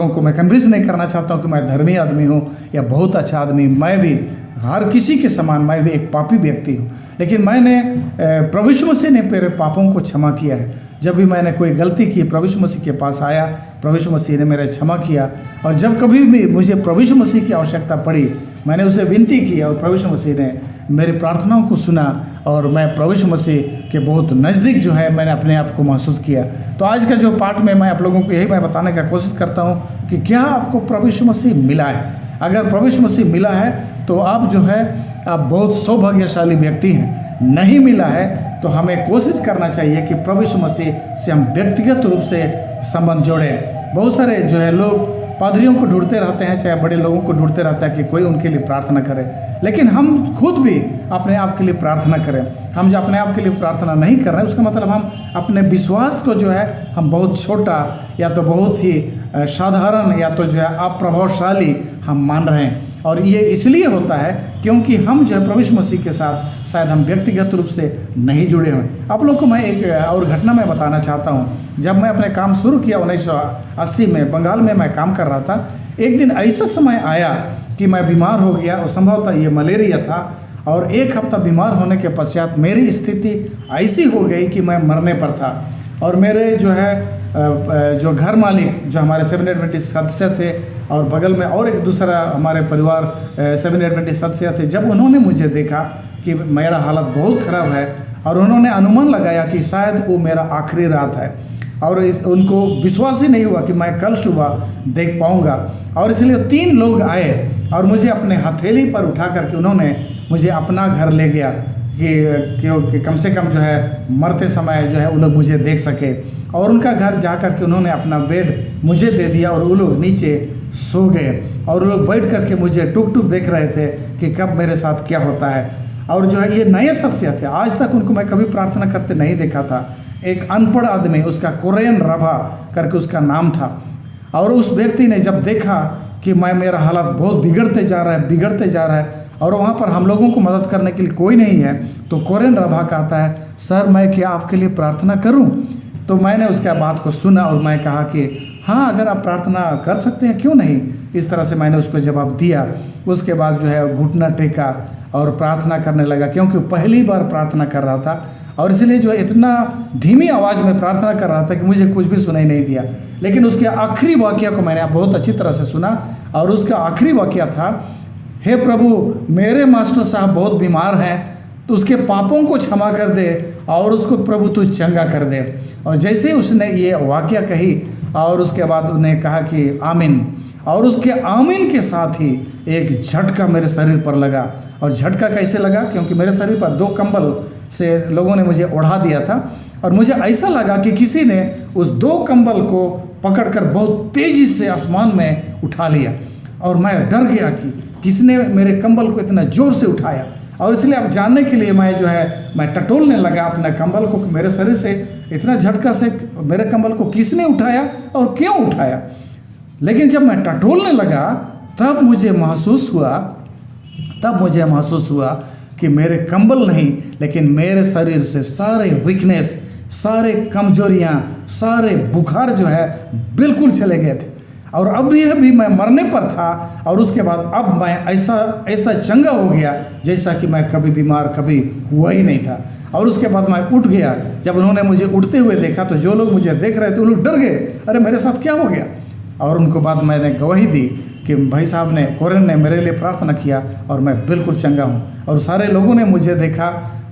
को मैं कन्विंस नहीं करना चाहता हूँ कि मैं धर्मी आदमी हूँ या बहुत अच्छा आदमी। मैं भी हर किसी के समान मैं भी एक पापी व्यक्ति हूँ, लेकिन मैंने प्रभु यीशु मसीह ने मेरे पापों को क्षमा किया है। जब भी मैंने कोई गलती की प्रभु यीशु मसीह के पास आया, प्रभु यीशु मसीह ने मेरा क्षमा किया और जब कभी भी मुझे प्रभु यीशु मसीह की आवश्यकता पड़ी मैंने उसे विनती की और प्रभु यीशु मसीह ने मेरी प्रार्थनाओं को सुना और मैं प्रभु यीशु मसीह के बहुत नज़दीक जो है मैंने अपने आप को महसूस किया। तो आज का जो पाठ में मैं आप लोगों को यही मैं बताने का कोशिश करता हूँ कि क्या आपको प्रभु यीशु मसीह मिला है। अगर प्रभु यीशु मसीह मिला है तो आप जो है आप बहुत सौभाग्यशाली व्यक्ति हैं। नहीं मिला है तो हमें कोशिश करना चाहिए कि प्रभु यीशु मसीह से हम व्यक्तिगत रूप से संबंध जोड़ें। बहुत सारे जो है लोग पादरियों को ढूंढते रहते हैं, चाहे बड़े लोगों को ढूंढते रहता है कि कोई उनके लिए प्रार्थना करे, लेकिन हम खुद भी अपने आप के लिए प्रार्थना करें। हम जो अपने आप के लिए प्रार्थना नहीं कर रहे हैं उसका मतलब हम अपने विश्वास को जो है हम बहुत छोटा या तो बहुत ही साधारण या तो जो है अप्रभावशाली हम मान रहे हैं। और ये इसलिए होता है क्योंकि हम जो है प्रभु यीशु मसीह के साथ शायद हम व्यक्तिगत रूप से नहीं जुड़े हुए। आप लोग को मैं एक और घटना मैं बताना चाहता हूँ। जब मैं अपने काम शुरू किया 1980 में बंगाल में मैं काम कर रहा था, एक दिन ऐसा समय आया कि मैं बीमार हो गया और संभवतः ये मलेरिया था। और 1 हफ्ता बीमार होने के पश्चात मेरी स्थिति ऐसी हो गई कि मैं मरने पर था। और मेरे जो है जो घर मालिक जो हमारे 7 एडवेंटिस्ट सदस्य थे और बगल में और एक दूसरा हमारे परिवार 7 एडवेंटिस्ट सदस्य थे, जब उन्होंने मुझे देखा कि मेरा हालत बहुत ख़राब है और उन्होंने अनुमान लगाया कि शायद वो मेरा आखिरी रात है और उनको विश्वास ही नहीं हुआ कि मैं कल सुबह देख पाऊंगा। और इसलिए 3 लोग आए और मुझे अपने हथेली पर उठा करके उन्होंने मुझे अपना घर ले गया कि कम से कम जो है मरते समय जो है वो लोग मुझे देख सके। और उनका घर जा कर के उन्होंने अपना बेड मुझे दे दिया और वो लोग नीचे सो गए और वो लोग बैठ करके मुझे टुक टुक देख रहे थे कि कब मेरे साथ क्या होता है। और जो है ये नए सदस्य थे, आज तक उनको मैं कभी प्रार्थना करते नहीं देखा था। एक अनपढ़ आदमी, उसका कोरेन रभा करके उसका नाम था। और उस व्यक्ति ने जब देखा कि मेरा हालत बहुत बिगड़ते जा रहा है और वहाँ पर हम लोगों को मदद करने के लिए कोई नहीं है, तो कोरेन रभा कहता है, सर मैं क्या आपके लिए प्रार्थना करूं? तो मैंने उसके बात को सुना और मैं कहा कि हाँ, अगर आप प्रार्थना कर सकते हैं क्यों नहीं। इस तरह से मैंने उसको जवाब दिया। उसके बाद जो है घुटना टेका और प्रार्थना करने लगा, क्योंकि पहली बार प्रार्थना कर रहा था और इसलिए जो है इतना धीमी आवाज़ में प्रार्थना कर रहा था कि मुझे कुछ भी सुनाई नहीं दिया। लेकिन उसके आखिरी वाक्य को मैंने बहुत अच्छी तरह से सुना और उसका आखिरी वाक्य था, हे प्रभु, मेरे मास्टर साहब बहुत बीमार हैं, तो उसके पापों को क्षमा कर दे और उसको प्रभु तू चंगा कर दे। और जैसे ही उसने ये वाक्य कही और उसके बाद उन्हें कहा कि आमीन, और उसके आमीन के साथ ही एक झटका मेरे शरीर पर लगा। और झटका कैसे लगा? क्योंकि मेरे शरीर पर 2 कंबल से लोगों ने मुझे ओढ़ा दिया था और मुझे ऐसा लगा कि किसी ने उस 2 कंबल को पकड़कर बहुत तेज़ी से आसमान में उठा लिया। और मैं डर गया कि किसने मेरे कंबल को इतना ज़ोर से उठाया। और इसलिए अब जानने के लिए मैं टटोलने लगा अपने कंबल को कि मेरे शरीर से इतना झटका से मेरे कंबल को किसने उठाया और क्यों उठाया। लेकिन जब मैं टटोलने लगा तब मुझे महसूस हुआ कि मेरे कंबल नहीं, लेकिन मेरे शरीर से सारे वीकनेस, सारे कमजोरियाँ, सारे बुखार जो है बिल्कुल चले गए थे। और अभी मैं मरने पर था और उसके बाद अब मैं ऐसा चंगा हो गया जैसा कि मैं कभी बीमार कभी हुआ ही नहीं था। और उसके बाद मैं उठ गया। जब उन्होंने मुझे उठते हुए देखा तो जो लोग मुझे देख रहे थे वो लोग डर गए, अरे मेरे साथ क्या हो गया। और उनको बाद मैंने गवाही दी कि भाई साहब ने, कोरेन ने मेरे लिए प्रार्थना किया और मैं बिल्कुल चंगा हूँ। और सारे लोगों ने मुझे देखा,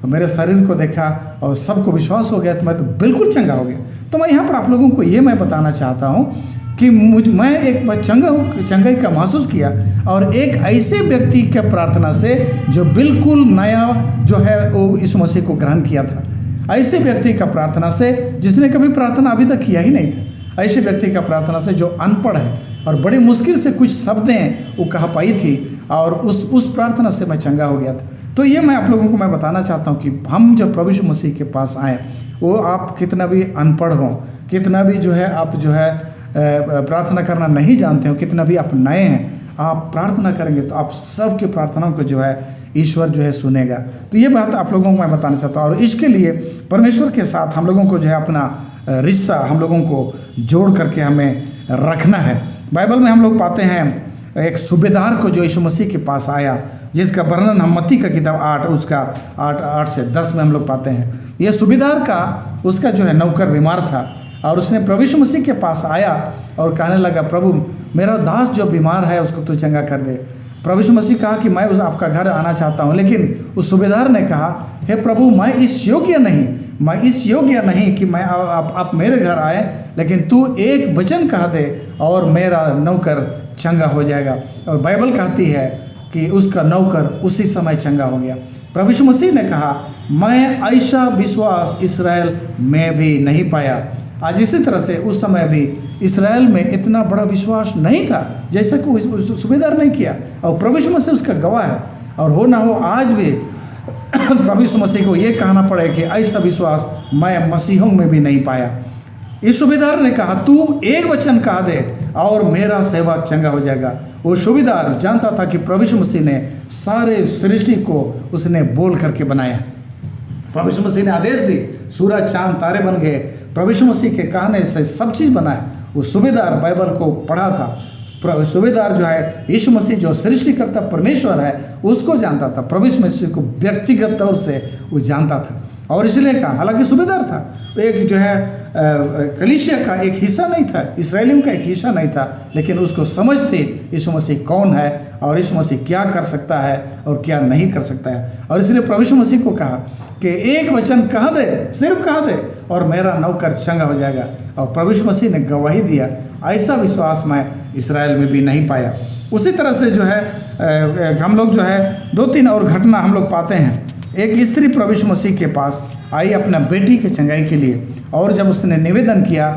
मेरे शरीर को देखा और सबको विश्वास हो गया तो मैं तो बिल्कुल चंगा हो गया। तो मैं यहाँ पर आप लोगों को ये मैं बताना चाहता हूँ कि मैं एक चंगाई का महसूस किया और एक ऐसे व्यक्ति के प्रार्थना से जो बिल्कुल नया जो है वो यीशु मसीह को ग्रहण किया था। ऐसे व्यक्ति का प्रार्थना से जिसने कभी प्रार्थना अभी तक किया ही नहीं था। ऐसे व्यक्ति का प्रार्थना से जो अनपढ़ है और बड़ी मुश्किल से कुछ शब्दें वो कह पाई थी और उस प्रार्थना से मैं चंगा हो गया था। तो ये मैं आप लोगों को मैं बताना चाहता हूँ कि हम जब प्रभु यीशु मसीह के पास आएँ, वो आप कितना भी अनपढ़ हों, कितना भी जो है आप जो है प्रार्थना करना नहीं जानते हो, कितना भी आप नए हैं, आप प्रार्थना करेंगे तो आप सबके प्रार्थनाओं को जो है ईश्वर जो है सुनेगा। तो ये बात आप लोगों को मैं बताना चाहता हूँ। और इसके लिए परमेश्वर के साथ हम लोगों को जो है अपना रिश्ता हम लोगों को जोड़ करके हमें रखना है। बाइबल में हम लोग पाते हैं एक सूबेदार को जो यीशु मसीह के पास आया, जिसका वर्णन हम मत्ती का किताब 8 उसका 8 से 10 में हम लोग पाते हैं। यह सूबेदार का उसका जो है नौकर बीमार था और उसने प्रभु यीशु मसीह के पास आया और कहने लगा, प्रभु मेरा दास जो बीमार है उसको तू चंगा कर दे। प्रभु यीशु मसीह कहा कि मैं आपका घर आना चाहता हूँ। लेकिन उस सूबेदार ने कहा, हे प्रभु मैं इस योग्य नहीं कि मैं आप मेरे घर आए, लेकिन तू एक वचन कह दे और मेरा नौकर चंगा हो जाएगा। और बाइबल कहती है कि उसका नौकर उसी समय चंगा हो गया। प्रभु यीशु मसीह ने कहा, मैं ऐसा विश्वास इस्राएल में भी नहीं पाया। आज इसी तरह से उस समय भी इस्राएल में इतना बड़ा विश्वास नहीं था जैसा कि सूबेदार नहीं किया। और प्रभु यीशु मसीह उसका गवाह है। और हो ना हो आज भी प्रभु यीशु मसीह को ये कहना पड़े कि ऐसा विश्वास मैं मसीहों में भी नहीं पाया। इस सूबेदार ने कहा, तू एक वचन कहा दे और मेरा सेवक चंगा हो जाएगा। वो सूबेदार जानता था कि प्रभु यीशु मसीह ने सारे सृष्टि को उसने बोल करके बनाया। प्रभु यीशु मसीह ने आदेश दी, सूरज चांद तारे बन गए। प्रभु यीशु मसीह के कहने से सब चीज़ बनाया। वो सूबेदार बाइबल को पढ़ा था। सूबेदार जो है यीशु मसीह जो सृष्टिकर्ता परमेश्वर है उसको जानता था। प्रभु यीशु मसीह को व्यक्तिगत तौर से वो जानता था और इसलिए कहा, हालांकि सूबेदार था, एक जो है कलीसिया का एक हिस्सा नहीं था, इसराइलियों का एक हिस्सा नहीं था, लेकिन उसको समझ थी यीशु मसीह कौन है और यीशु मसीह क्या कर सकता है और क्या नहीं कर सकता है। और इसलिए प्रभु यीशु मसीह को कहा कि एक वचन कहा दे, सिर्फ कहा दे और मेरा नौकर चंगा हो जाएगा। और प्रभु यीशु मसीह ने गवाही दिया। ऐसा विश्वास मैं इसराइल में भी नहीं पाया। उसी तरह से जो है हम लोग जो है 2-3 और घटना हम लोग पाते हैं। एक स्त्री प्रभु यीशु मसीह के पास आई अपना बेटी के चंगाई के लिए, और जब उसने निवेदन किया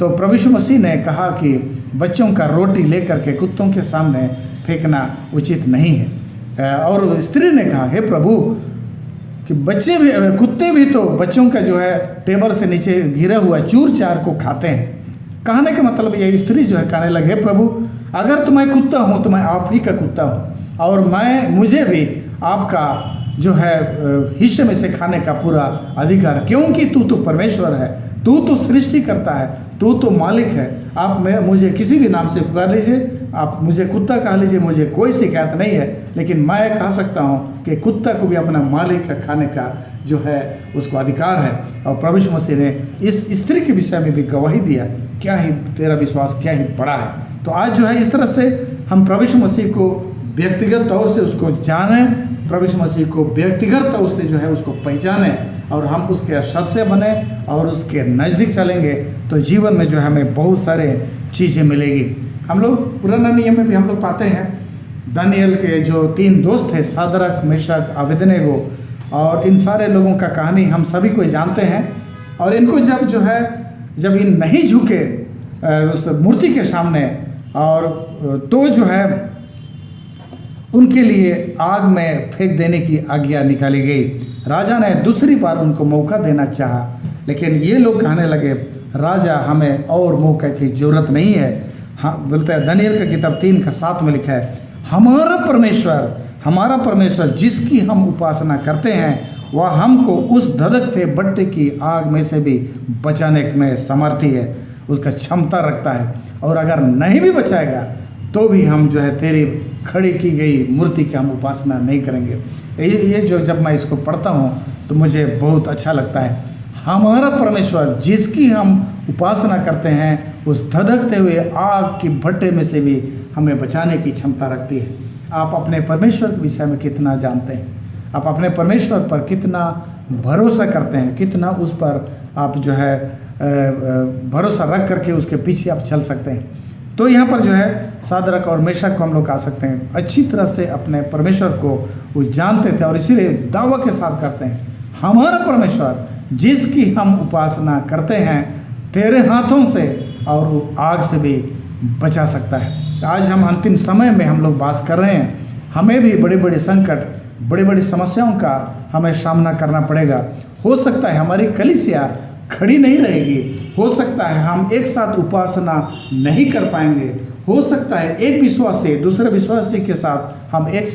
तो प्रभु यीशु मसीह ने कहा कि बच्चों का रोटी लेकर के कुत्तों के सामने फेंकना उचित नहीं है। और स्त्री ने कहा, हे प्रभु, कि बच्चे भी, कुत्ते भी तो बच्चों का जो है टेबल से नीचे गिरा हुआ चूर चार को खाते हैं। कहने का मतलब ये स्त्री जो है कहने लगे, प्रभु, अगर तो मैं कुत्ता हूँ तो मैं आप ही का कुत्ता हूँ और मुझे भी आपका जो है हिस्से में से खाने का पूरा अधिकार, क्योंकि तू तो परमेश्वर है, तू तो सृष्टि करता है, तू तो मालिक है। आप मुझे किसी भी नाम से पुकार लीजिए, आप मुझे कुत्ता कह लीजिए, मुझे कोई शिकायत नहीं है, लेकिन मैं कह सकता हूँ कि कुत्ता को भी अपना मालिक का खाने का जो है उसको अधिकार है। और प्रभु यीशु मसीह ने इस स्त्री के विषय में भी गवाही दिया। क्या ही तेरा विश्वास क्या ही बड़ा है। तो आज जो है इस तरह से हम प्रभु यीशु मसीह को व्यक्तिगत तौर से उसको जानें, प्रभु यीशु मसीह को व्यक्तिगत तौर से जो है उसको पहचानें और हम उसके सदस्य बने और उसके नज़दीक चलेंगे तो जीवन में जो है हमें बहुत सारे चीज़ें मिलेगी। हम लोग पुराने नियम में भी हम लोग पाते हैं, दानियल के जो 3 दोस्त थे, शाद्रक, मेशक, अबेदनेगो, और इन सारे लोगों का कहानी हम सभी को जानते हैं। और इनको जब इन नहीं झुके उस मूर्ति के सामने, और तो जो है उनके लिए आग में फेंक देने की आज्ञा निकाली गई। राजा ने दूसरी बार उनको मौका देना चाहा, लेकिन ये लोग कहने लगे, राजा, हमें और मौका की ज़रूरत नहीं है। हाँ, बोलते हैं दानियल का किताब 3:7 में लिखा है, हमारा परमेश्वर जिसकी हम उपासना करते हैं वह हमको उस धधकते भट्टे की आग में से भी बचाने में समर्थी है, उसका क्षमता रखता है, और अगर नहीं भी बचाएगा तो भी हम जो है तेरी खड़ी की गई मूर्ति की हम उपासना नहीं करेंगे। ये जो जब मैं इसको पढ़ता हूँ तो मुझे बहुत अच्छा लगता है। हमारा परमेश्वर जिसकी हम उपासना करते हैं उस धधकते हुए आग की भट्टे में से भी हमें बचाने की क्षमता रखती है। आप अपने परमेश्वर के विषय में कितना जानते हैं? आप अपने परमेश्वर पर कितना भरोसा करते हैं? कितना उस पर आप जो है भरोसा रख करके उसके पीछे आप चल सकते हैं? तो यहाँ पर जो है शाद्रक और मेशक को हम लोग कह सकते हैं अच्छी तरह से अपने परमेश्वर को वो जानते थे और इसीलिए दावा के साथ करते हैं, हमारा परमेश्वर जिसकी हम उपासना करते हैं तेरे हाथों से और वो आग से भी बचा सकता है। आज हम अंतिम समय में हम लोग वास कर रहे हैं, हमें भी बड़े बड़े संकट, बड़ी बड़ी समस्याओं का हमें सामना करना पड़ेगा। हो सकता है हमारी कलीसिया खड़ी नहीं रहेगी, हो सकता है हम एक साथ उपासना नहीं कर पाएंगे, हो सकता है एक विश्वासी दूसरे विश्वासी के साथ हम एक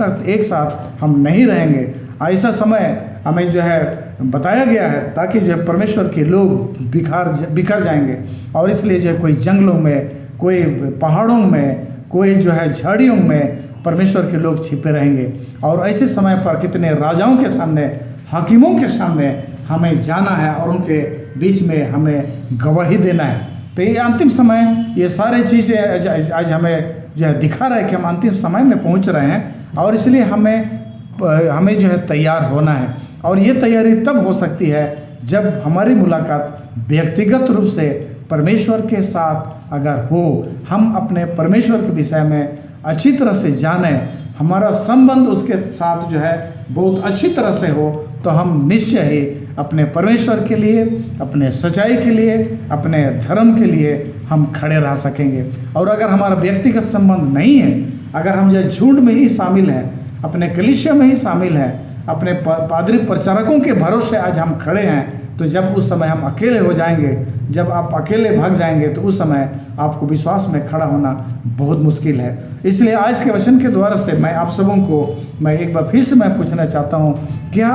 साथ हम नहीं रहेंगे। ऐसा समय हमें जो है बताया गया है ताकि जो है परमेश्वर के लोग बिखर जाएंगे, और इसलिए जो है कोई जंगलों में, कोई पहाड़ों में, कोई जो है झाड़ियों में परमेश्वर के लोग छिपे रहेंगे। और ऐसे समय पर कितने राजाओं के सामने, हाकिमों के सामने हमें जाना है और उनके बीच में हमें गवाही देना है। तो ये अंतिम समय, ये सारे चीज़ें आज हमें जो है दिखा रहा है कि हम अंतिम समय में पहुंच रहे हैं, और इसलिए हमें जो है तैयार होना है। और ये तैयारी तब हो सकती है जब हमारी मुलाकात व्यक्तिगत रूप से परमेश्वर के साथ अगर हो, हम अपने परमेश्वर के विषय में अच्छी तरह से जानें, हमारा संबंध उसके साथ जो है बहुत अच्छी तरह से हो, तो हम निश्चय ही अपने परमेश्वर के लिए, अपने सच्चाई के लिए, अपने धर्म के लिए हम खड़े रह सकेंगे। और अगर हमारा व्यक्तिगत संबंध नहीं है, अगर हम जो झुंड में ही शामिल हैं, अपने कलीसिया में ही शामिल हैं, अपने पादरी प्रचारकों के भरोसे आज हम खड़े हैं, तो जब उस समय हम अकेले हो जाएंगे, जब आप अकेले भाग जाएंगे, तो उस समय आपको विश्वास में खड़ा होना बहुत मुश्किल है। इसलिए आज के वचन के द्वारा से मैं आप सबों को मैं एक बार फिर से मैं पूछना चाहता हूँ, क्या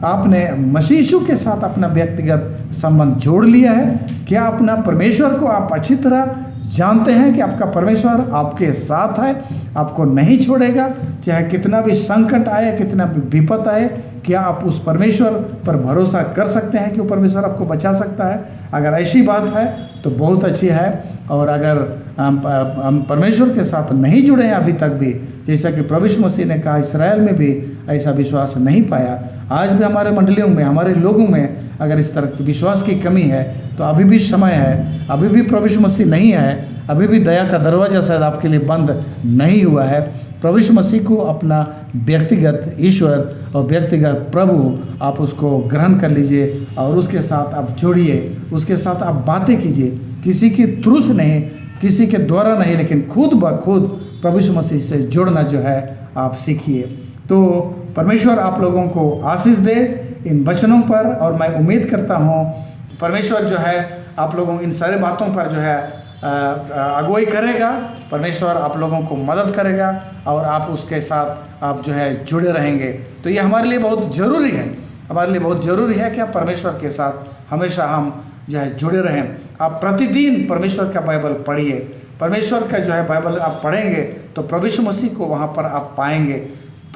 आपने मसीह यीशु के साथ अपना व्यक्तिगत संबंध जोड़ लिया है? क्या अपना परमेश्वर को आप अच्छी तरह जानते हैं कि आपका परमेश्वर आपके साथ है, आपको नहीं छोड़ेगा, चाहे कितना भी संकट आए, कितना भी विपद आए? क्या आप उस परमेश्वर पर भरोसा कर सकते हैं कि वो परमेश्वर आपको बचा सकता है? अगर ऐसी बात है तो बहुत अच्छी है। और अगर हम परमेश्वर के साथ नहीं जुड़े हैं अभी तक भी, जैसा कि प्रभु यीशु मसीह ने कहा, इसराइल में भी ऐसा विश्वास नहीं पाया, आज भी हमारे मंडलियों में, हमारे लोगों में अगर इस तरह की विश्वास की कमी है, तो अभी भी समय है, अभी भी प्रभु यीशु मसीह नहीं है, अभी भी दया का दरवाज़ा शायद आपके लिए बंद नहीं हुआ है। प्रभु यीशु मसीह को अपना व्यक्तिगत ईश्वर और व्यक्तिगत प्रभु आप उसको ग्रहण कर लीजिए और उसके साथ आप जोड़िए, उसके साथ आप बातें कीजिए, किसी के थ्रू से नहीं, किसी के द्वारा नहीं, लेकिन खुद ब खुद प्रभु यीशु मसीह से जुड़ना जो है आप सीखिए। तो परमेश्वर आप लोगों को आशीष दे इन वचनों पर, और मैं उम्मीद करता हूँ परमेश्वर जो है आप लोगों इन सारे बातों पर जो है अगुवाई करेगा। परमेश्वर आप लोगों को मदद करेगा और आप उसके साथ आप जो है जुड़े रहेंगे। तो ये हमारे लिए बहुत ज़रूरी है, हमारे लिए बहुत ज़रूरी है कि आप परमेश्वर के साथ हमेशा हम जो है जुड़े रहें। आप प्रतिदिन परमेश्वर का बाइबल पढ़िए, परमेश्वर का जो है बाइबल आप पढ़ेंगे तो प्रभु यीशु मसीह को वहाँ पर आप पाएंगे।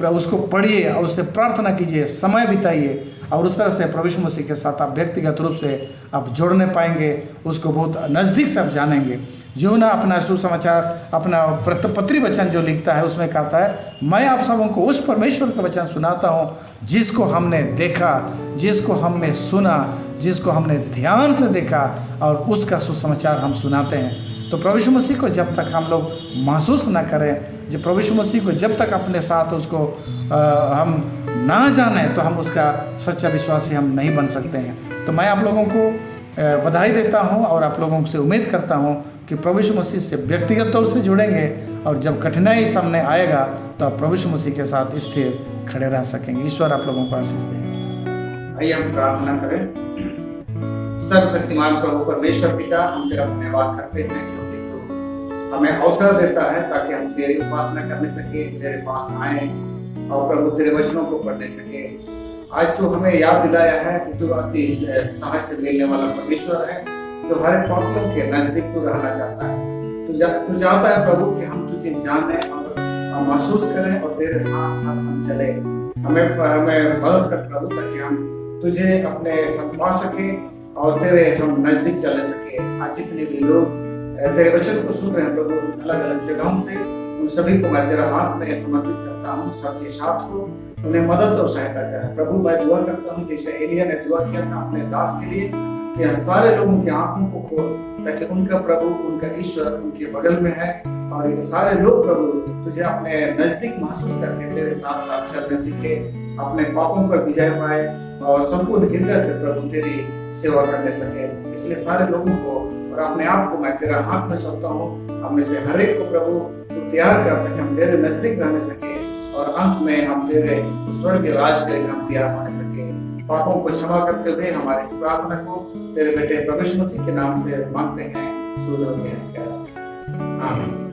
उसको पढ़िए और उससे प्रार्थना कीजिए, समय बिताइए, और उस तरह से प्रभु यीशु मसीह के साथ आप व्यक्तिगत रूप से आप जोड़ने पाएंगे, उसको बहुत नज़दीक से आप जानेंगे। जो ना अपना सुसमाचार, अपना पत्री वचन जो लिखता है उसमें कहता है, मैं आप सबों को उस परमेश्वर का वचन सुनाता हूँ जिसको हमने देखा, जिसको हमने सुना, जिसको हमने ध्यान से देखा, और उसका सुसमाचार हम सुनाते हैं। तो प्रभु यीशु मसीह को जब तक हम लोग महसूस ना करें, जब प्रभु यीशु मसीह को जब तक अपने साथ उसको हम ना जानें, तो हम उसका सच्चा विश्वासी हम नहीं बन सकते हैं। तो मैं आप लोगों को बधाई देता हूं और आप लोगों से उम्मीद करता हूं कि प्रभु यीशु मसीह से व्यक्तिगत तौर से जुड़ेंगे, और जब कठिनाई सामने आएगा तो आप प्रभु यीशु मसीह के साथ स्थिर खड़े रह सकेंगे। ईश्वर आप लोगों को आशीष दे। आइए हम प्रार्थना करें। सर्वशक्तिमान प्रभु परमेश्वर पिता, हम तेरा धन्यवाद करते हैं क्योंकि तू हमें अवसर देता है ताकि हम तेरी उपासना करने सके, तेरे पास आए और प्रभु तेरे वचनों को पढ़ने सके। आज तू हमें याद दिलाया है कि तू अति सहज से मिलने वाला परमेश्वर है, जो हर पापियों के नजदीक तू रहना चाहता है। तू चाहता है प्रभु कि हम तुझे जाने और महसूस करें और तेरे साथ साथ हम चले। हमें मदद कर प्रभु, ताकि हम तुझे अपने हम पा सके और तेरे हम नजदीक चले सके। आज जितने भी लोग तेरे वचन को सुन रहे हैं प्रभु अलग अलग जगहों से, उन सभी को मैं तेरा हाथ में समर्पित करता हूँ। सबके साथ को उन्हें मदद और सहायता कर प्रभु। मैं दुआ करता हूँ जैसे एलिया ने दुआ किया था अपने दास के लिए कि सारे लोगों की आंखों को खोल, ताकि उनका प्रभु, उनका ईश्वर उनके बगल में है, और ये सारे लोग प्रभु तुझे अपने नजदीक महसूस करके तेरे साथ साथ चलने सीखे, अपने पापों पर विजय पाए और संपूर्ण हृदय से प्रभु तेरी सेवा करने सके। इसलिए सारे लोगों को और अपने आप को मैं तेरा हाथ में सौंपता हूँ। हम में से हर एक को प्रभु तू तैयार कर, ताकि हम तेरे नजदीक रहने सके और अंत में हम तेरे स्वर्ग के राज के लिए हम तैयार होने सके। पापों को क्षमा करते हुए हमारी इस प्रार्थना को तेरे बेटे प्रभु यीशु मसीह के नाम से मांगते हैं, सुन और ग्रहण कर। आमीन।